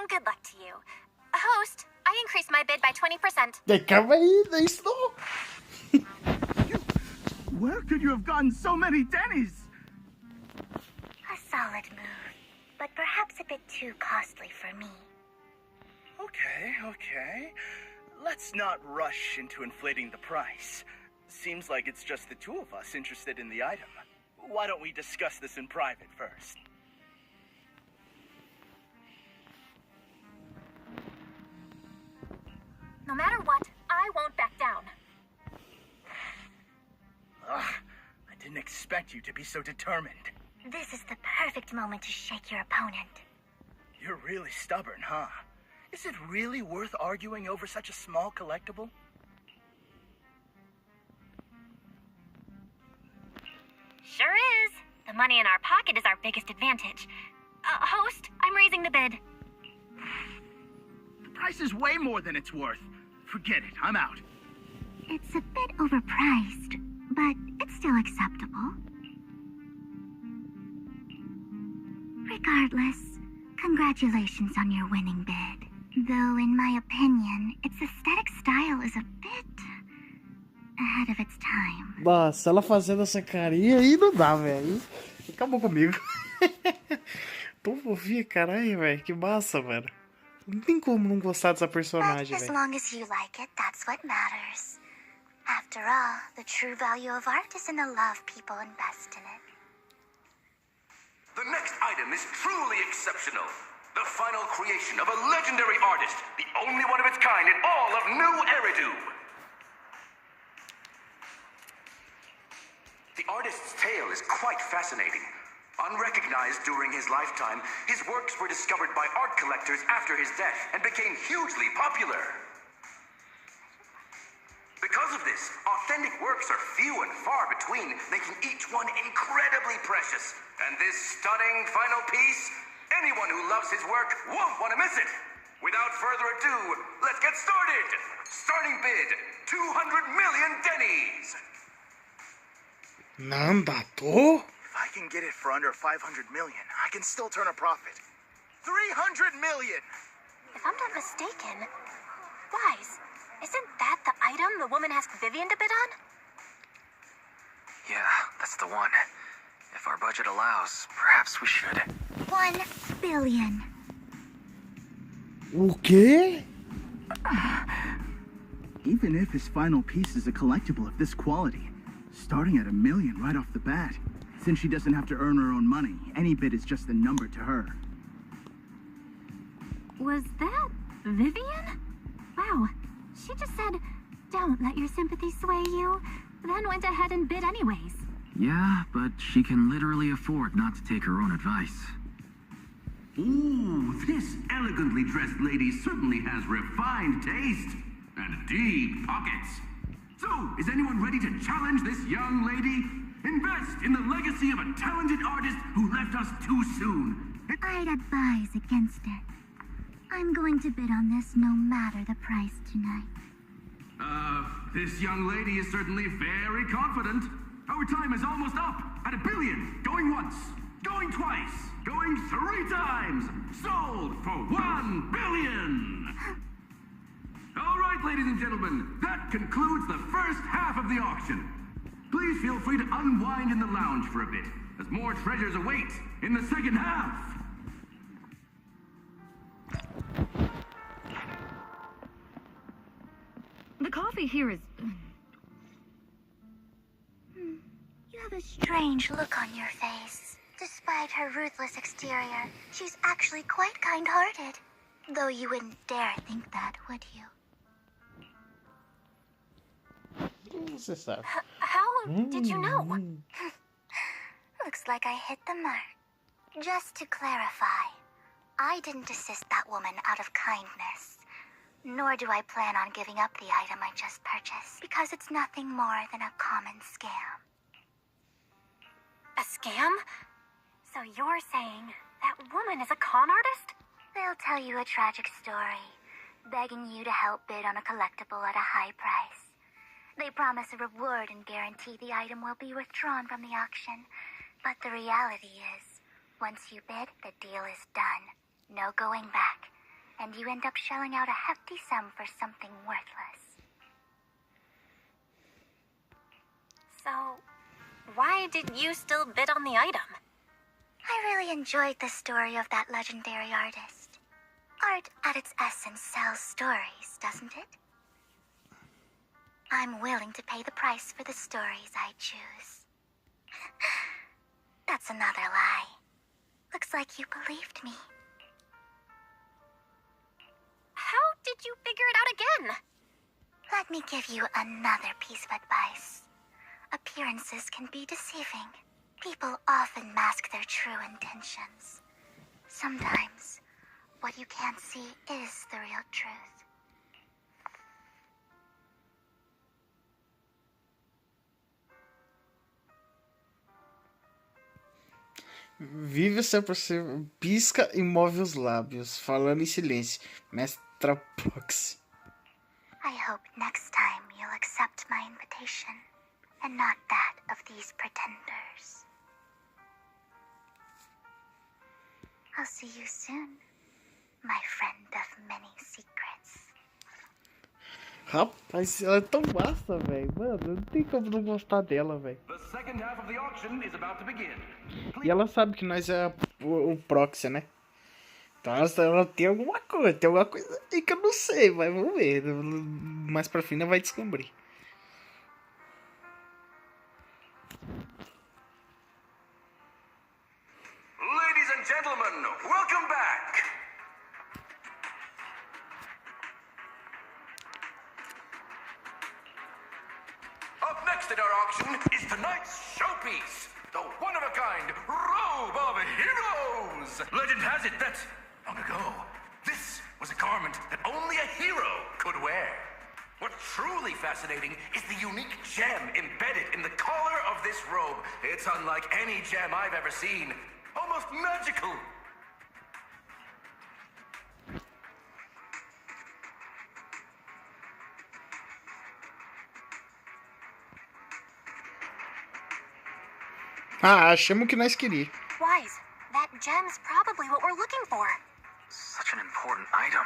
Good luck to you. Host, I increased my bid by 20%. Calma aí, isso não. Where could you have gotten so many Denny's? A solid move, but perhaps a bit too costly for me. Okay. Let's not rush into inflating the price. Seems like it's just the two of us interested in the item. Why don't we discuss this in private first? No matter what, I won't back down. Ugh, I didn't expect you to be so determined. This is the perfect moment to shake your opponent. You're really stubborn, huh? Is it really worth arguing over such a small collectible? Sure is. The money in our pocket is our biggest advantage. Host, I'm raising the bid. The price is way more than it's worth. Forget it, I'm out. It's a bit overpriced, but it's still acceptable. Regardless, congratulations on your winning bid. Though, in my opinion, its aesthetic style is a bit ahead of its time. Nossa, ela fazendo essa carinha aí não dá, velho. Acabou comigo. Tão fofinha, caralho, velho. Que massa, mano. Não tem como não gostar dessa personagem, But as velho. long as you like it, that's what matters. After all, the true value of art is in the love people invest in it. The next item is truly exceptional. The final creation of a legendary artist, the only one of its kind in all of New Eridu. The artist's tale is quite fascinating. Unrecognized during his lifetime, his works were discovered by art collectors after his death and became hugely popular. Because of this, authentic works are few and far between, making each one incredibly precious. And this stunning final piece, anyone who loves his work won't want to miss it. Without further ado, let's get started. Starting bid, 200 million dennies. Nandato? If I can get it for under 500 million, I can still turn a profit. 300 million! If I'm not mistaken, Wise, isn't that the item the woman asked Vivian to bid on? Yeah, that's the one. If our budget allows, perhaps we should. 1 billion. O quê? Even if his final piece is a collectible of this quality, starting at $1 million right off the bat, since she doesn't have to earn her own money, any bid is just a number to her. Was that Vivian? Wow, she just said, don't let your sympathy sway you, then went ahead and bid anyways. Yeah, but she can literally afford not to take her own advice. Ooh, this elegantly dressed lady certainly has refined taste and deep pockets. So, is anyone ready to challenge this young lady? Invest in the legacy of a talented artist who left us too soon. I'd advise against it. I'm going to bid on this no matter the price tonight. This young lady is certainly very confident. Our time is almost up at $1 billion. Going once, going twice, going 3 times. Sold for $1 billion. All right, ladies and gentlemen, that concludes the first half of the auction. Please feel free to unwind in the lounge for a bit, as more treasures await in the second half. The coffee here is... You have a strange look on your face. Despite her ruthless exterior, she's actually quite kind-hearted. Though you wouldn't dare think that, would you? Você sabe. How did you know? Looks like I hit the mark. Just to clarify, I didn't assist that woman out of kindness. Nor do I plan on giving up the item I just purchased, because it's nothing more than a common scam. A scam? So you're saying that woman is a con artist? They'll tell you a tragic story, begging you to help bid on a collectible at a high price. They promise a reward and guarantee the item will be withdrawn from the auction. But the reality is, once you bid, the deal is done. No going back. And you end up shelling out a hefty sum for something worthless. So, why did you still bid on the item? I really enjoyed the story of that legendary artist. Art, at its essence, sells stories, doesn't it? I'm willing to pay the price for the stories I choose. That's another lie. Looks like you believed me. How did you figure it out again? Let me give you another piece of advice. Appearances can be deceiving. People often mask their true intentions. Sometimes, what you can't see is the real truth. Vive sempre assim, pisca e move os lábios, falando em silêncio. Mestra Proxy. I hope next time you'll accept my invitation, and not that of these pretenders. I'll see you soon, my friend of many secrets. Rapaz, ela é tão massa, velho. Mano, não tem como não gostar dela, velho. E ela sabe que nós é o proxy, né? Então ela tem alguma coisa aí que eu não sei, mas vamos ver. Mais pra fim ela vai descobrir. Ladies and gentlemen, welcome back! Up next in our auction is tonight's showpiece, the one-of-a-kind Robe of Heroes! Legend has it that, long ago, this was a garment that only a hero could wear. What's truly fascinating is the unique gem embedded in the collar of this robe. It's unlike any gem I've ever seen. Almost magical. Ah, achamos o que nós queríamos. Wise, that gem's probably what we're looking for. Such an important item,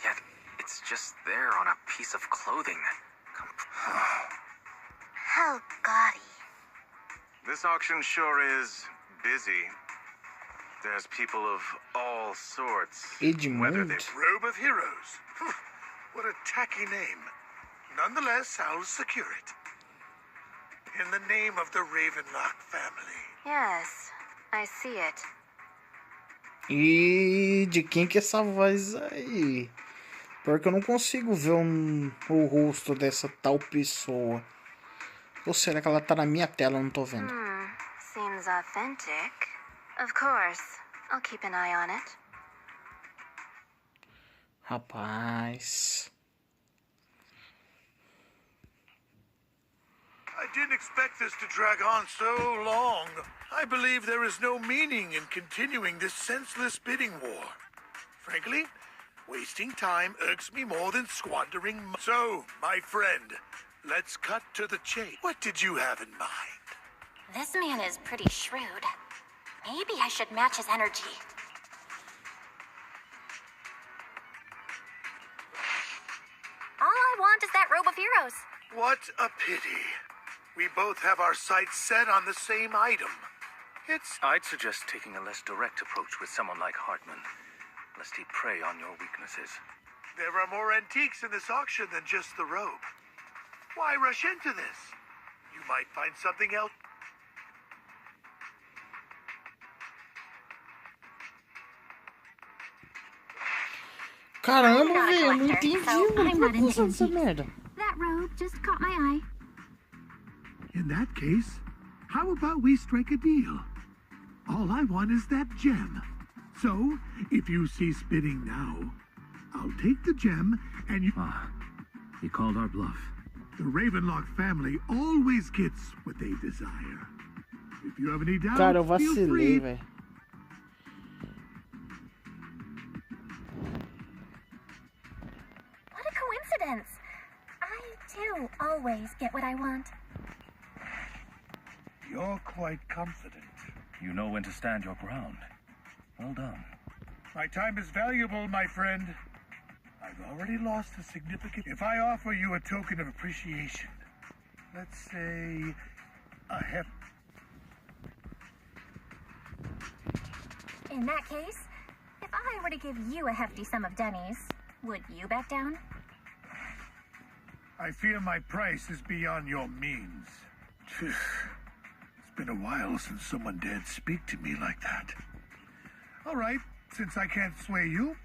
yet it's just there on a piece of clothing. How gaudy. This auction sure is busy. There's people of all sorts. Whether they're Robe of Heroes. What a tacky name. Nonetheless, I'll secure it. In the name of the Ravenlock family. Yes, I see it. E de quem que é essa voz aí? Porque eu não consigo ver o rosto dessa tal pessoa. Ou será que ela tá na minha tela? Eu não tô vendo. Seems authentic. Of course, I'll keep an eye on it. Rapaz. I didn't expect this to drag on so long. I believe there is no meaning in continuing this senseless bidding war. Frankly, wasting time irks me more than squandering. So, my friend, let's cut to the chase. What did you have in mind? This man is pretty shrewd. Maybe I should match his energy. All I want is that Robe of Heroes. What a pity. We both have our sights set on the same item. I'd suggest taking a less direct approach with someone like Hartman, lest he prey on your weaknesses. There are more antiques in this auction than just the robe. Why rush into this? You might find something else. Caramba, velho, eu não entendi, mano. Essa merda. That robe just caught my eye. In that case, how about we strike a deal? All I want is that gem. So, if you cease bidding now, I'll take the gem and you... You called our bluff. The Ravenlock family always gets what they desire. If you have any doubts, Cara, eu feel vacilei, free. velho. What a coincidence. I, too, always get what I want. You're quite confident. You know when to stand your ground. Well done. My time is valuable, my friend. I've already lost a significant... If I offer you a token of appreciation, let's say a In that case, if I were to give you a hefty sum of Denny's, would you back down? I fear my price is beyond your means. It's been a while since someone dared speak to me like that. All right, since I can't sway you,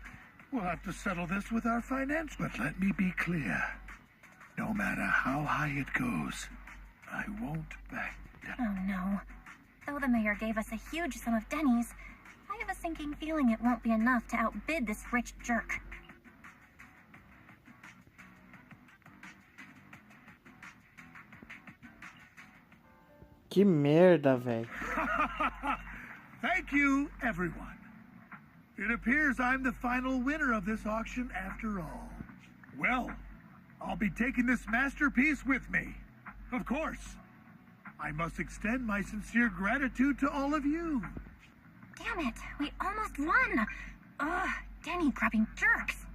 we'll have to settle this with our finance. But let me be clear. No matter how high it goes, I won't back down. Oh no. Though the mayor gave us a huge sum of dennies, I have a sinking feeling it won't be enough to outbid this rich jerk. Que merda, velho. Thank you, everyone. It appears I'm the final winner of this auction after all. Well, I'll be taking this masterpiece with me. Of course. I must extend my sincere gratitude to all of you. Damn it, we almost won! Ugh, denny grabbing jerks.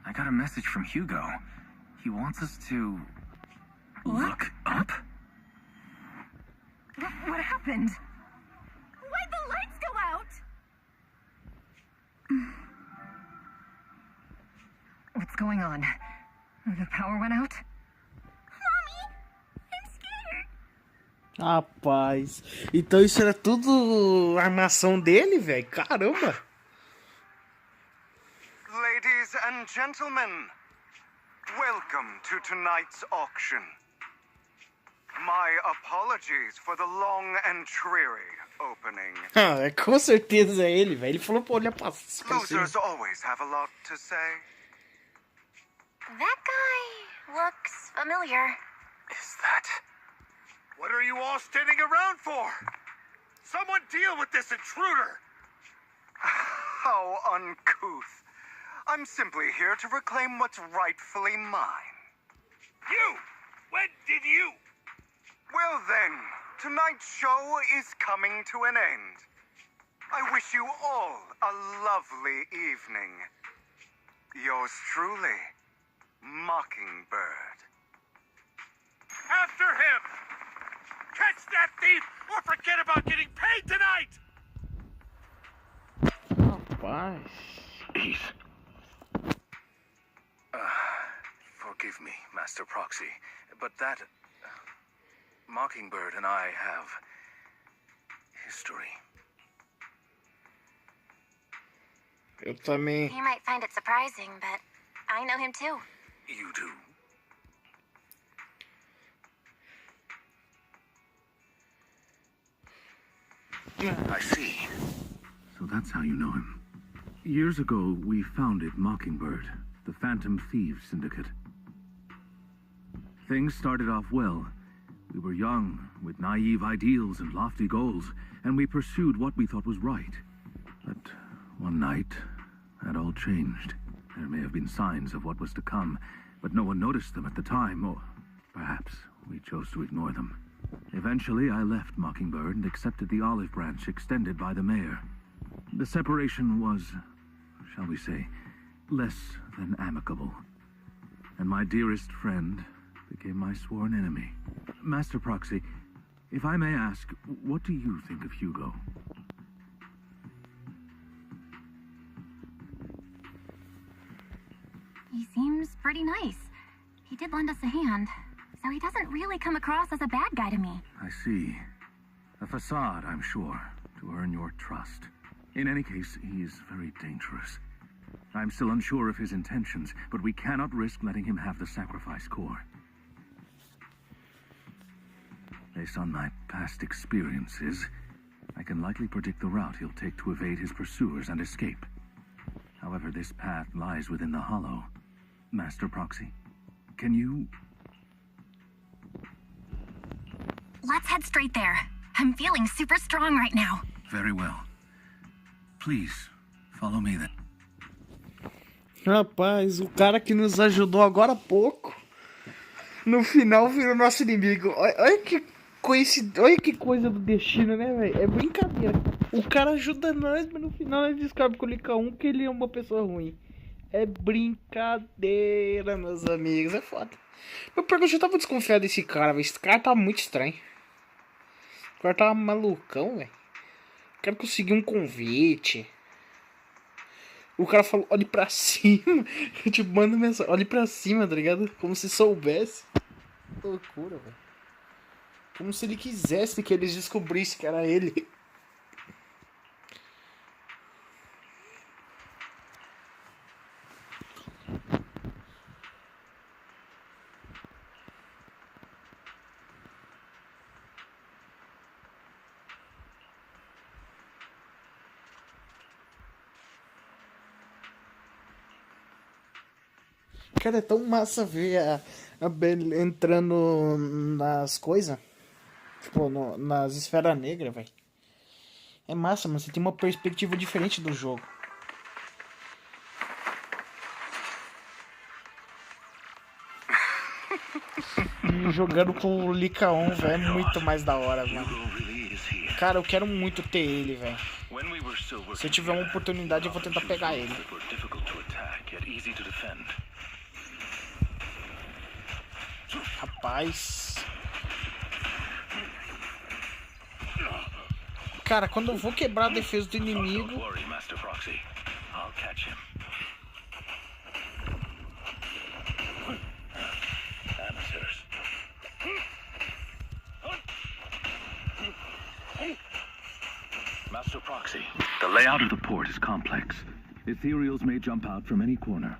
I got a message from Hugo. He wants us to look up. What happened? Why'd the lights go out? What's going on? The power went out? Rapaz, então isso era tudo armação dele, velho? Caramba! Ladies and gentlemen, welcome to tonight's auction. My apologies for the long and dreary opening. Ah, com certeza é ele, velho. Ele falou pra olhar pra cima. Losers always have a lot to say. That guy looks familiar. Is that... What are you all standing around for? Someone deal with this intruder! How uncouth. I'm simply here to reclaim what's rightfully mine. You! When did you? Well then, tonight's show is coming to an end. I wish you all a lovely evening. Yours truly, Mockingbird. After him! Catch that thief or forget about getting paid tonight! Rapaz. Forgive me, Master Proxy, but that... Mockingbird and I have... history. Eu também. You might find it surprising, but I know him too. You do? I see. So that's how you know him. Years ago, we founded Mockingbird, the Phantom Thieves Syndicate. Things started off well. We were young, with naive ideals and lofty goals, and we pursued what we thought was right. But one night, that all changed. There may have been signs of what was to come, but no one noticed them at the time, or perhaps we chose to ignore them. Eventually, I left Mockingbird and accepted the olive branch extended by the mayor. The separation was, shall we say, less than amicable. And my dearest friend became my sworn enemy. Master Proxy, if I may ask, what do you think of Hugo? He seems pretty nice. He did lend us a hand, so he doesn't really come across as a bad guy to me. I see. A facade, I'm sure, to earn your trust. In any case, he is very dangerous. I'm still unsure of his intentions, but we cannot risk letting him have the sacrifice core. Based on my past experiences, I can likely predict the route he'll take to evade his pursuers and escape. However, this path lies within the Hollow. Master Proxy, can you... Let's head straight there. I'm feeling super strong right now. Very well. Please, follow me then. Rapaz, o cara que nos ajudou agora há pouco, no final virou nosso inimigo. Olha que coisa do destino, né, velho? É brincadeira. O cara ajuda nós, mas no final ele descobre com o Lica 1 que ele é uma pessoa ruim. É brincadeira, meus amigos. É foda. Mas porque eu já tava desconfiado desse cara, velho. Esse cara tá muito estranho. O cara tava malucão, velho. O cara conseguiu um convite. O cara falou, olhe pra cima. Tipo, manda mensagem, olhe pra cima, tá ligado? Como se soubesse. Que loucura, velho. Como se ele quisesse que eles descobrissem que era ele. Cara, é tão massa ver a Belle entrando nas coisas. Tipo, nas esferas negras, velho. É massa, mano. Você tem uma perspectiva diferente do jogo. E jogando com o Licaon, velho, é muito mais da hora, mano. Cara, eu quero muito ter ele, velho. Se eu tiver uma oportunidade, eu vou tentar pegar ele. Rapaz. Cara, quando eu vou quebrar a defesa do inimigo... Master Proxy, the layout of the port is complex. Ethereals may jump out from any corner.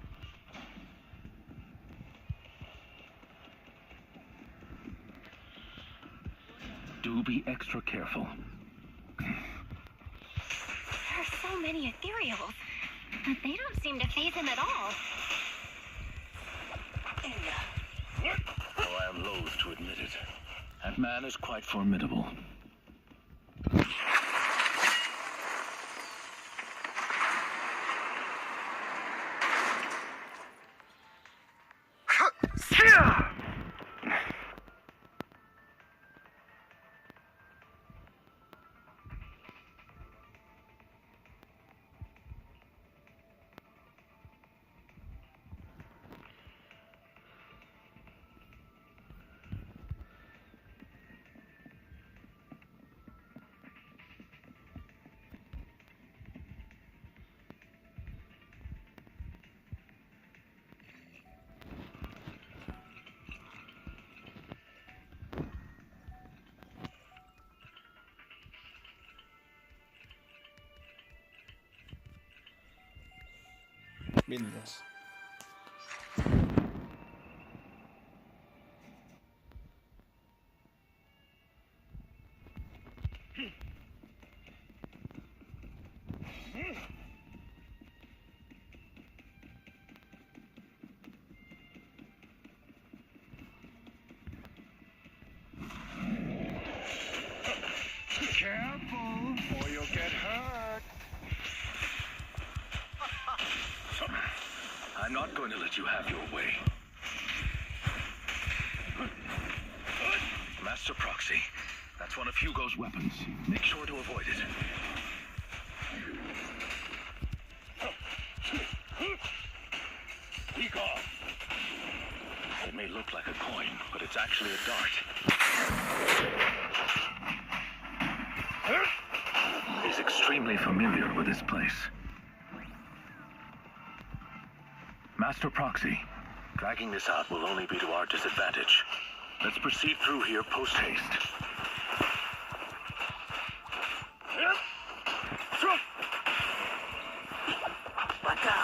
Do be extra careful. There are so many ethereals, but they don't seem to faze him at all. Though I am loath to admit it, that man is quite formidable. Beleza. Careful, or you'll get hurt. I'm not going to let you have your way. Master Proxy, that's one of Hugo's weapons. Make sure to avoid it. Peek off. It may look like a coin, but it's actually a dart. He's extremely familiar with this place. Master Proxy, dragging this out will only be to our disadvantage. Let's proceed through here post-haste.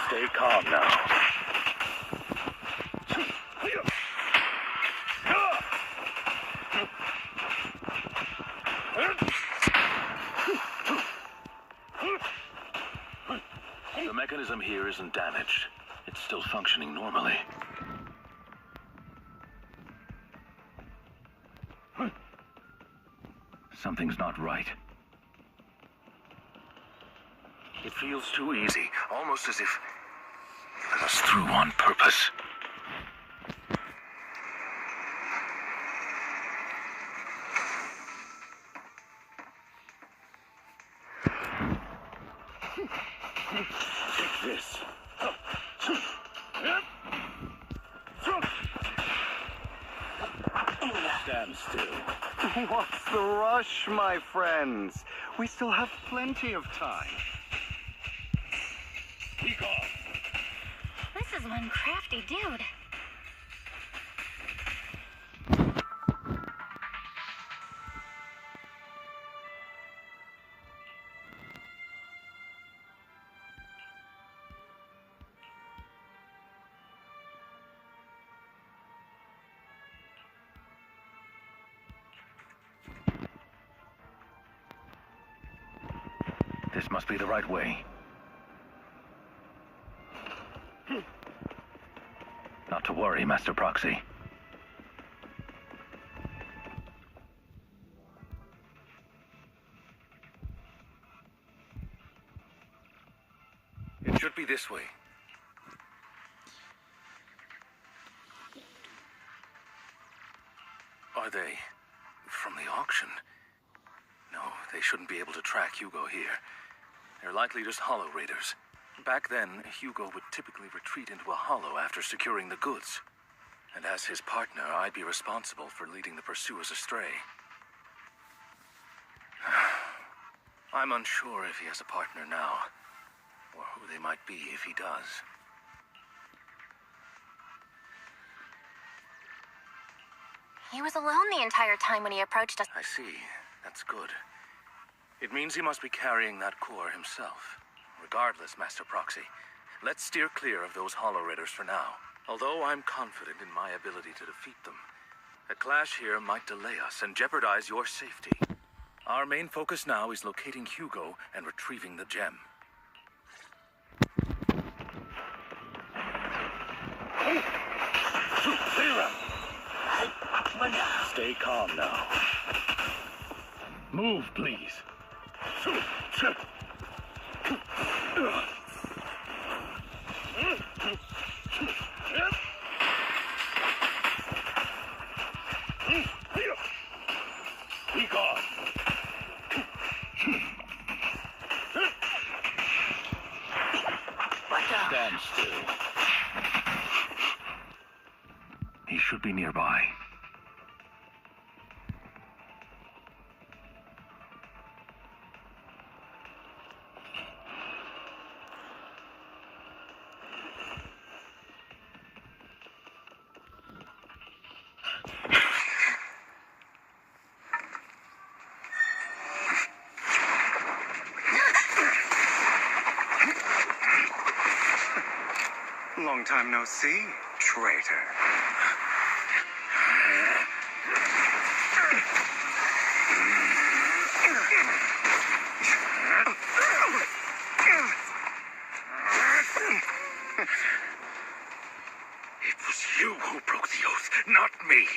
Stay calm now. The mechanism here isn't damaged. It's still functioning normally. Something's not right. It feels too easy, almost as if it was through on purpose. Take this. Stand still. What's the rush, my friends? We still have plenty of time. Peek off. This is one crafty dude. This must be the right way. worry, Master Proxy. It should be this way. Are they from the auction? No, they shouldn't be able to track Hugo here. They're likely just hollow raiders. Back then, Hugo would typically retreat into a hollow after securing the goods. And as his partner, I'd be responsible for leading the pursuers astray. I'm unsure if he has a partner now, or who they might be if he does. He was alone the entire time when he approached us. I see. That's good. It means he must be carrying that core himself. Regardless, Master Proxy, let's steer clear of those hollow raiders for now. Although I'm confident in my ability to defeat them, a clash here might delay us and jeopardize your safety. Our main focus now is locating Hugo and retrieving the gem. Stay calm now. Move, please. Be gone. Stand still. He should be nearby. Long time no see, traitor. It was you who broke the oath, not me.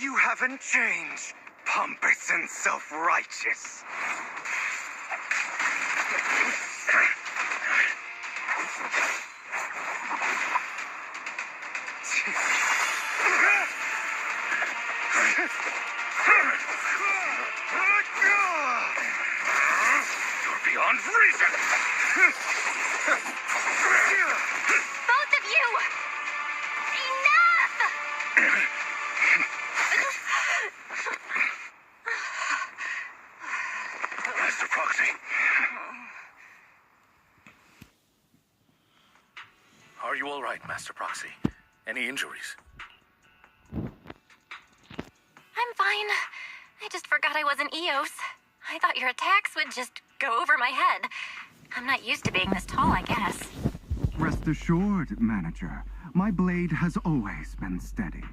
You haven't changed, pompous and self-righteous. You're beyond reason. Both of you! Enough! Master Proxy. Are you all right, Master Proxy? Any injuries? I'm fine. I just forgot I wasn't Eos. I thought your attacks would just go over my head. I'm not used to being this tall, I guess. Rest assured, Manager, my blade has always been steady.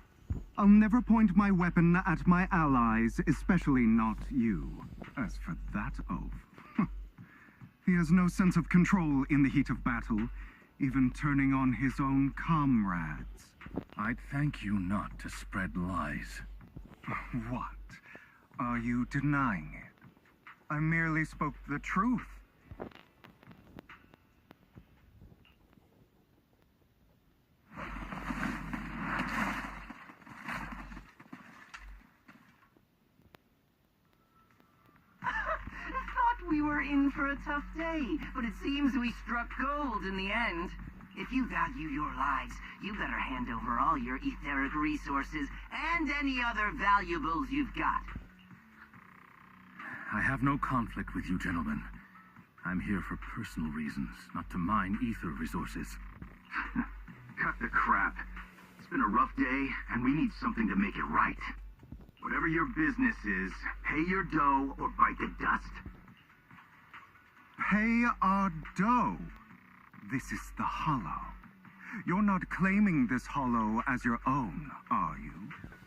I'll never point my weapon at my allies, especially not you. As for that oaf, he has no sense of control in the heat of battle, even turning on his own comrades. I'd thank you not to spread lies. What? Are you denying it? I merely spoke the truth. Thought we were in for a tough day, but it seems we struck gold in the end. If you value your lives, you better hand over all your etheric resources and any other valuables you've got. I have no conflict with you, gentlemen. I'm here for personal reasons, not to mine ether resources. Cut the crap. It's been a rough day, and we need something to make it right. Whatever your business is, pay your dough or bite the dust. Pay our dough. This is the Hollow. You're not claiming this Hollow as your own, are you?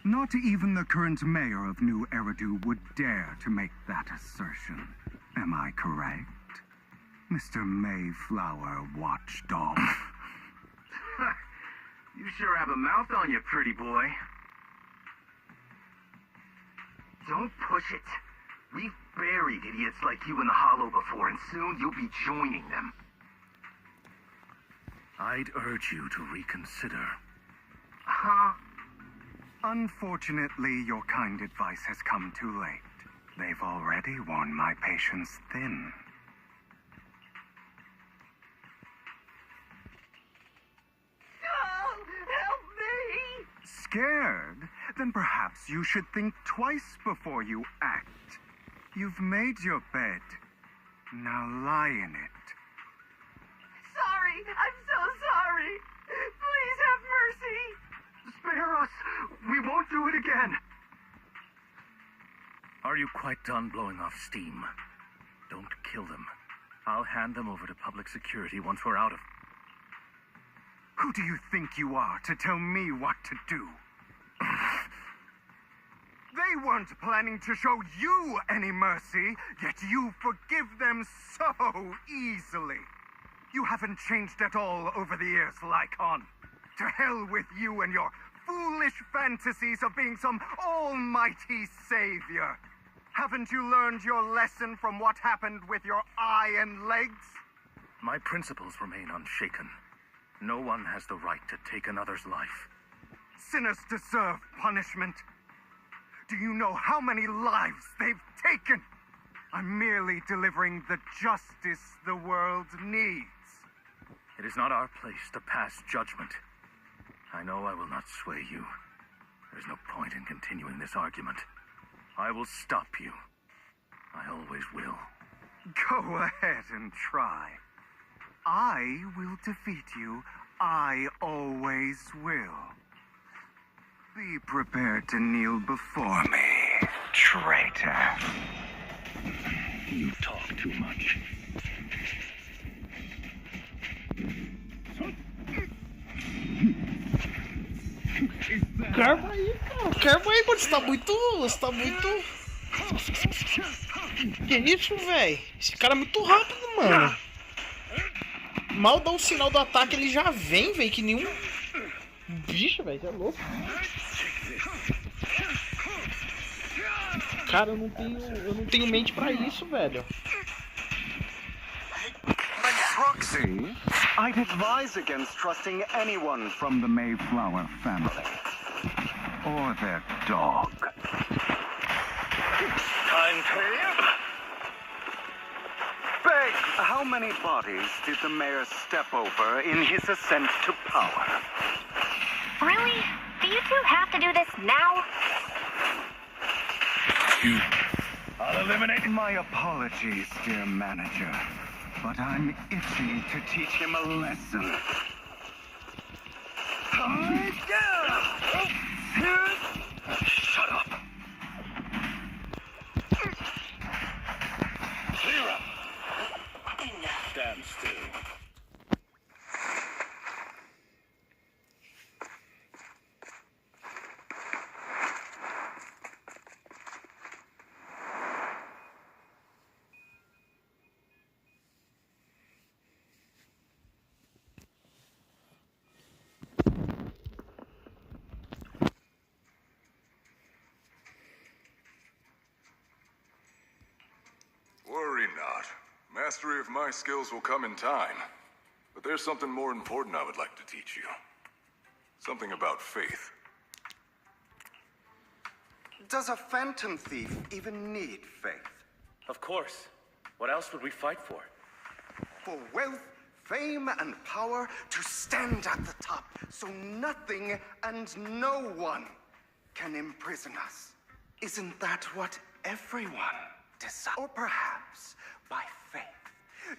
Not even the current mayor of New Eridu would dare to make that assertion. Am I correct? Mr. Mayflower Watchdog. You sure have a mouth on you, pretty boy. Don't push it. We've buried idiots like you in the Hollow before, and soon you'll be joining them. I'd urge you to reconsider. Huh? Unfortunately, your kind advice has come too late. They've already worn my patience thin. Oh, help me! Scared? Then perhaps you should think twice before you act. You've made your bed. Now lie in it. Sorry, I'm so sorry. Please have mercy. Spare us! We won't do it again! Are you quite done blowing off steam? Don't kill them. I'll hand them over to public security once we're out of... Who do you think you are to tell me what to do? They weren't planning to show you any mercy, yet you forgive them so easily. You haven't changed at all over the years, Lycon. To hell with you and your foolish fantasies of being some almighty savior. Haven't you learned your lesson from what happened with your eye and legs? My principles remain unshaken. No one has the right to take another's life. Sinners deserve punishment. Do you know how many lives they've taken? I'm merely delivering the justice the world needs. It is not our place to pass judgment. I know I will not sway you. There's no point in continuing this argument. I will stop you. I always will. Go ahead and try. I will defeat you. I always will. Be prepared to kneel before me, traitor. You talk too much. Calma aí, cara. Calma aí, mano. Você tá muito. Você tá muito. Que isso, velho? Esse cara é muito rápido, mano. Mal dá um sinal do ataque, ele já vem, velho. Que nenhum bicho, velho. Você é louco. Cara, eu não tenho mente pra isso, velho. Proxy, I'd advise against trusting anyone from the Mayflower family. Or their dog. Beg, how many bodies did the mayor step over in his ascent to power? Really? Do you two have to do this now? I'll eliminate my apologies, dear manager. But I'm itching to teach him a lesson. Shut up. Clear up. Stand still. Worry not. Mastery of my skills will come in time. But there's something more important I would like to teach you. Something about faith. Does a phantom thief even need faith? Of course. What else would we fight for? For wealth, fame, and power to stand at the top, so nothing and no one can imprison us. Isn't that what everyone desires? Or perhaps by faith.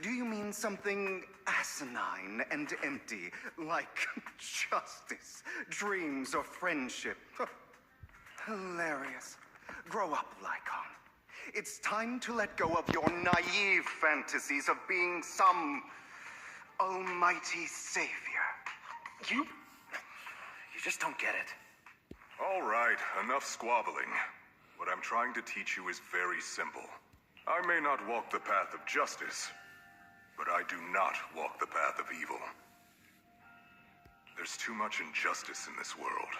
Do you mean something asinine and empty, like justice, dreams, or friendship? Hilarious. Grow up, Lycon. It's time to let go of your naive fantasies of being some almighty savior. You just don't get it. All right, enough squabbling. What I'm trying to teach you is very simple. I may not walk the path of justice, but I do not walk the path of evil. There's too much injustice in this world,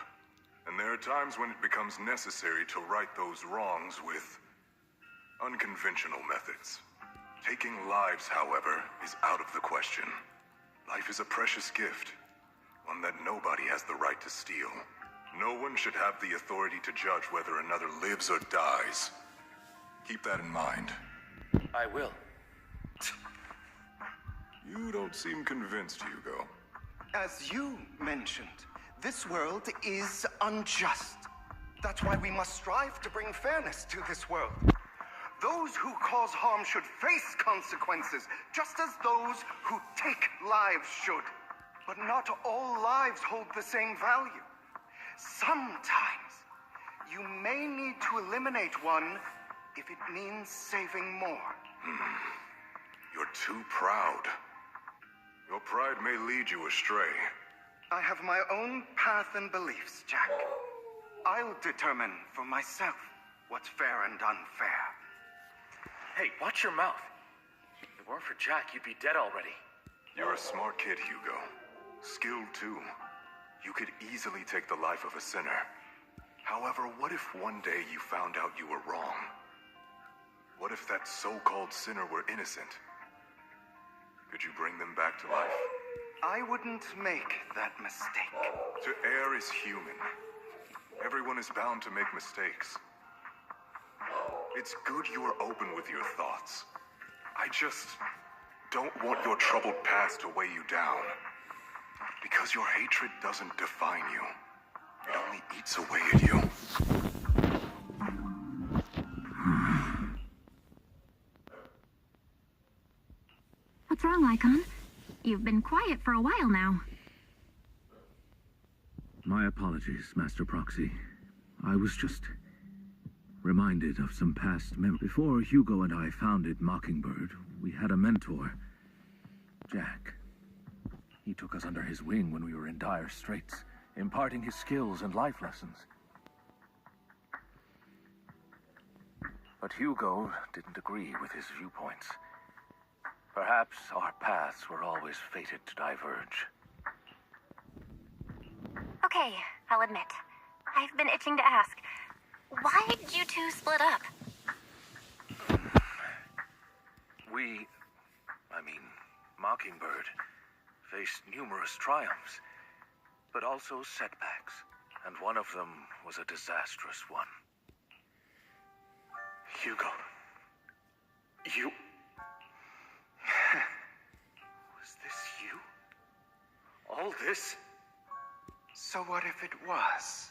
and there are times when it becomes necessary to right those wrongs with unconventional methods. Taking lives, however, is out of the question. Life is a precious gift, one that nobody has the right to steal. No one should have the authority to judge whether another lives or dies. Keep that in mind. I will. You don't seem convinced, Hugo. As you mentioned, this world is unjust. That's why we must strive to bring fairness to this world. Those who cause harm should face consequences, just as those who take lives should. But not all lives hold the same value. Sometimes, you may need to eliminate one if it means saving more. You're too proud. Your pride may lead you astray. I have my own path and beliefs, Jack. I'll determine for myself what's fair and unfair. Hey, watch your mouth. If it weren't for Jack, you'd be dead already. You're a smart kid, Hugo. Skilled too. You could easily take the life of a sinner. However, what if one day you found out you were wrong? What if that so-called sinner were innocent? Could you bring them back to life? I wouldn't make that mistake. To err is human. Everyone is bound to make mistakes. It's good you are open with your thoughts. I just don't want your troubled past to weigh you down. Because your hatred doesn't define you. It only eats away at you. What's wrong, Icon? You've been quiet for a while now. My apologies, Master Proxy. I was just reminded of some past memories. Before Hugo and I founded Mockingbird, we had a mentor, Jack. He took us under his wing when we were in dire straits, imparting his skills and life lessons. But Hugo didn't agree with his viewpoints. Perhaps our paths were always fated to diverge. Okay, I'll admit. I've been itching to ask. Why did you two split up? Mockingbird faced numerous triumphs, but also setbacks, and one of them was a disastrous one. Hugo, you... Was this you? All this? So what if it was?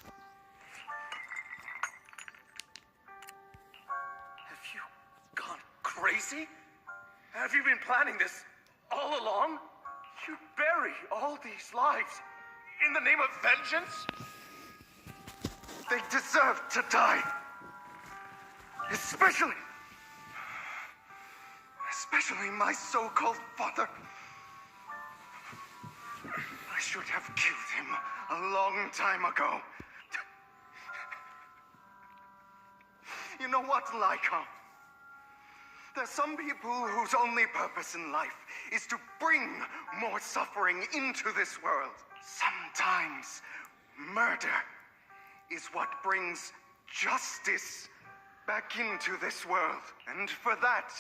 Have you gone crazy? Have you been planning this all along? You bury all these lives in the name of vengeance? They deserve to die. Especially my so-called father. I should have killed him a long time ago. You know what, Lycon? There's some people whose only purpose in life is to bring more suffering into this world. Sometimes murder is what brings justice back into this world. And for that,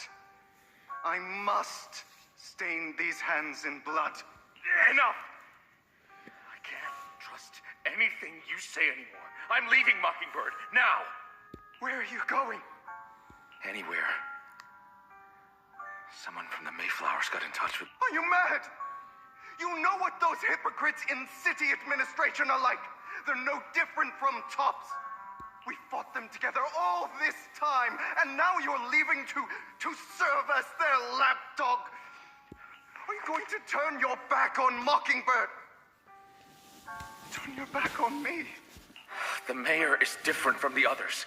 I must stain these hands in blood. Enough! I can't trust anything you say anymore. I'm leaving Mockingbird, now! Where are you going? Anywhere. Someone from the Mayflowers got in touch with... Are you mad? You know what those hypocrites in city administration are like. They're no different from tops. We fought them together all this time, and now you're leaving to serve as their lapdog. Are you going to turn your back on Mockingbird? Turn your back on me? The mayor is different from the others.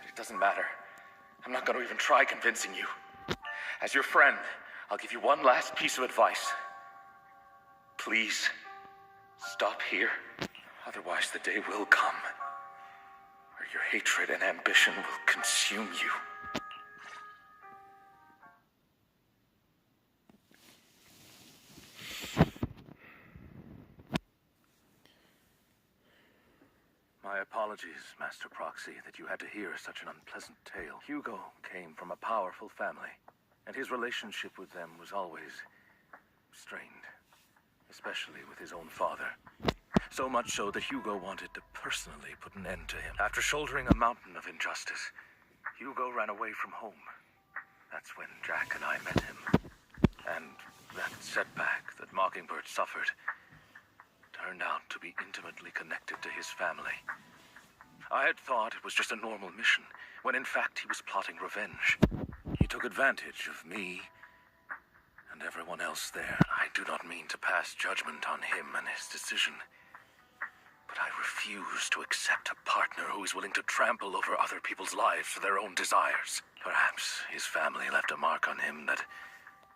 It doesn't matter. I'm not going to even try convincing you. As your friend, I'll give you one last piece of advice. Please, stop here. Otherwise, the day will come where your hatred and ambition will consume you. apologies, Master Proxy, that you had to hear such an unpleasant tale. Hugo came from a powerful family, and his relationship with them was always strained, especially with his own father. So much so that Hugo wanted to personally put an end to him. After shouldering a mountain of injustice, Hugo ran away from home. That's when Jack and I met him. And that setback that Mockingbird suffered turned out to be intimately connected to his family. I had thought it was just a normal mission, when in fact he was plotting revenge. He took advantage of me and everyone else there. I do not mean to pass judgment on him and his decision, but I refuse to accept a partner who is willing to trample over other people's lives for their own desires. Perhaps his family left a mark on him that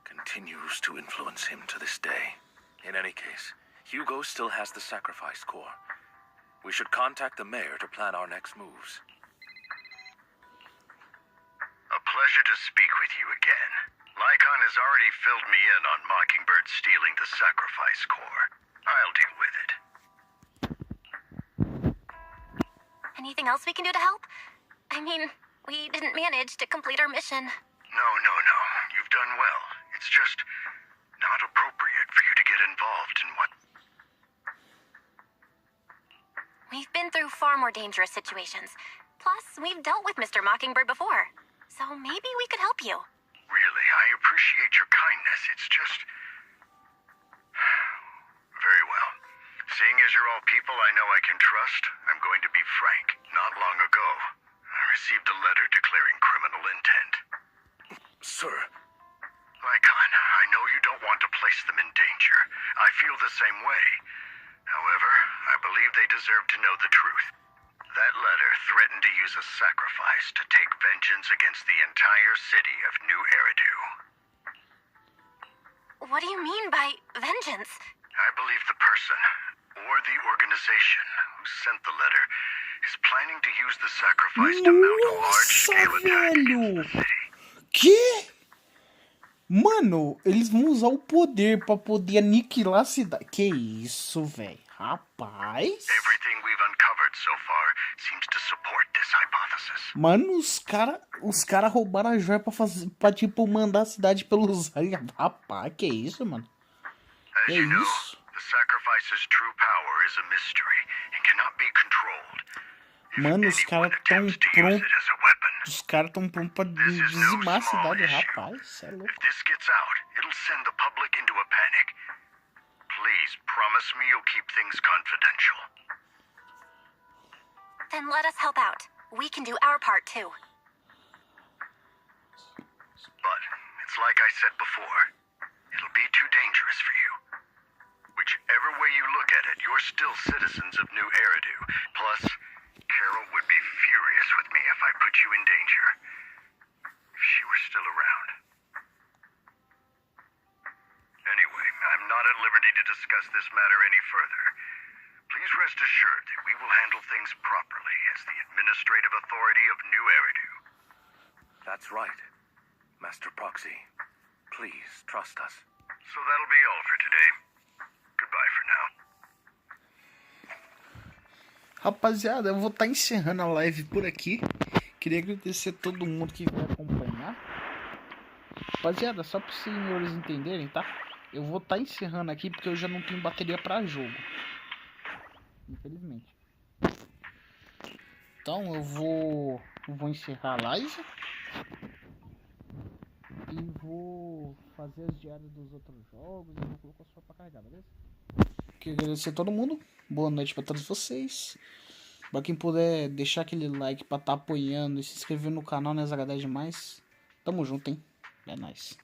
continues to influence him to this day. In any case, Hugo still has the sacrifice core. We should contact the mayor to plan our next moves. A pleasure to speak with you again. Lycon has already filled me in on Mockingbird stealing the sacrifice core. I'll deal with it. Anything else we can do to help? I mean, we didn't manage to complete our mission. No. You've done well. It's just not appropriate for you to get involved in what... We've been through far more dangerous situations. Plus, we've dealt with Mr. Mockingbird before. So maybe we could help you. Really, I appreciate your kindness. It's just... Very well. Seeing as you're all people I know I can trust, I'm going to be frank. Not long ago, I received a letter declaring criminal intent. Sir. Lycon, I know you don't want to place them in danger. I feel the same way. However, I believe they deserve to know the truth. That letter threatened to use a sacrifice to take vengeance against the entire city of New Eridu. What do you mean by vengeance? I believe the person, or the organization, who sent the letter is planning to use the sacrifice to mount a large-scale attack against the city. Que? Mano, eles vão usar o poder pra poder aniquilar a cidade. Que isso, velho? Rapaz. Everything we've uncovered so far seems to support this hypothesis. Mano, os cara roubaram a joia pra tipo mandar a cidade pelos ares. Rapaz, que isso, mano? As you know, the sacrifice's true power is a mystery and cannot be controlled. Mano, os caras tão prontos. Os caras tão prontos pra dizimar a cidade, rapaz. Isso é louco. If this gets out, it'll send the public into a panic. Please promise me you'll keep things confidential. Then let us help out. We can do our part too. But it's like I said before. It'll be too dangerous for you. Whichever way you look at it, you're still citizens of New Eridu. Plus, Carol would be furious with me if I put you in danger. If she were still around. Anyway, I'm not at liberty to discuss this matter any further. Please rest assured that we will handle things properly as the administrative authority of New Eridu. That's right, Master Proxy. Please trust us. So that'll be all for today. Goodbye for now. Rapaziada, eu vou estar encerrando a live por aqui. Queria agradecer a todo mundo que veio acompanhar. Rapaziada, só para os senhores entenderem, tá? Eu vou estar encerrando aqui porque eu já não tenho bateria para jogo. Infelizmente. Então eu vou encerrar a live. E vou fazer as diárias dos outros jogos. E vou colocar só para carregar, beleza? Queria agradecer a todo mundo. Boa noite para todos vocês. Para quem puder deixar aquele like para estar apoiando e se inscrever no canal, né? Agradeço demais. Tamo junto, hein? É nóis.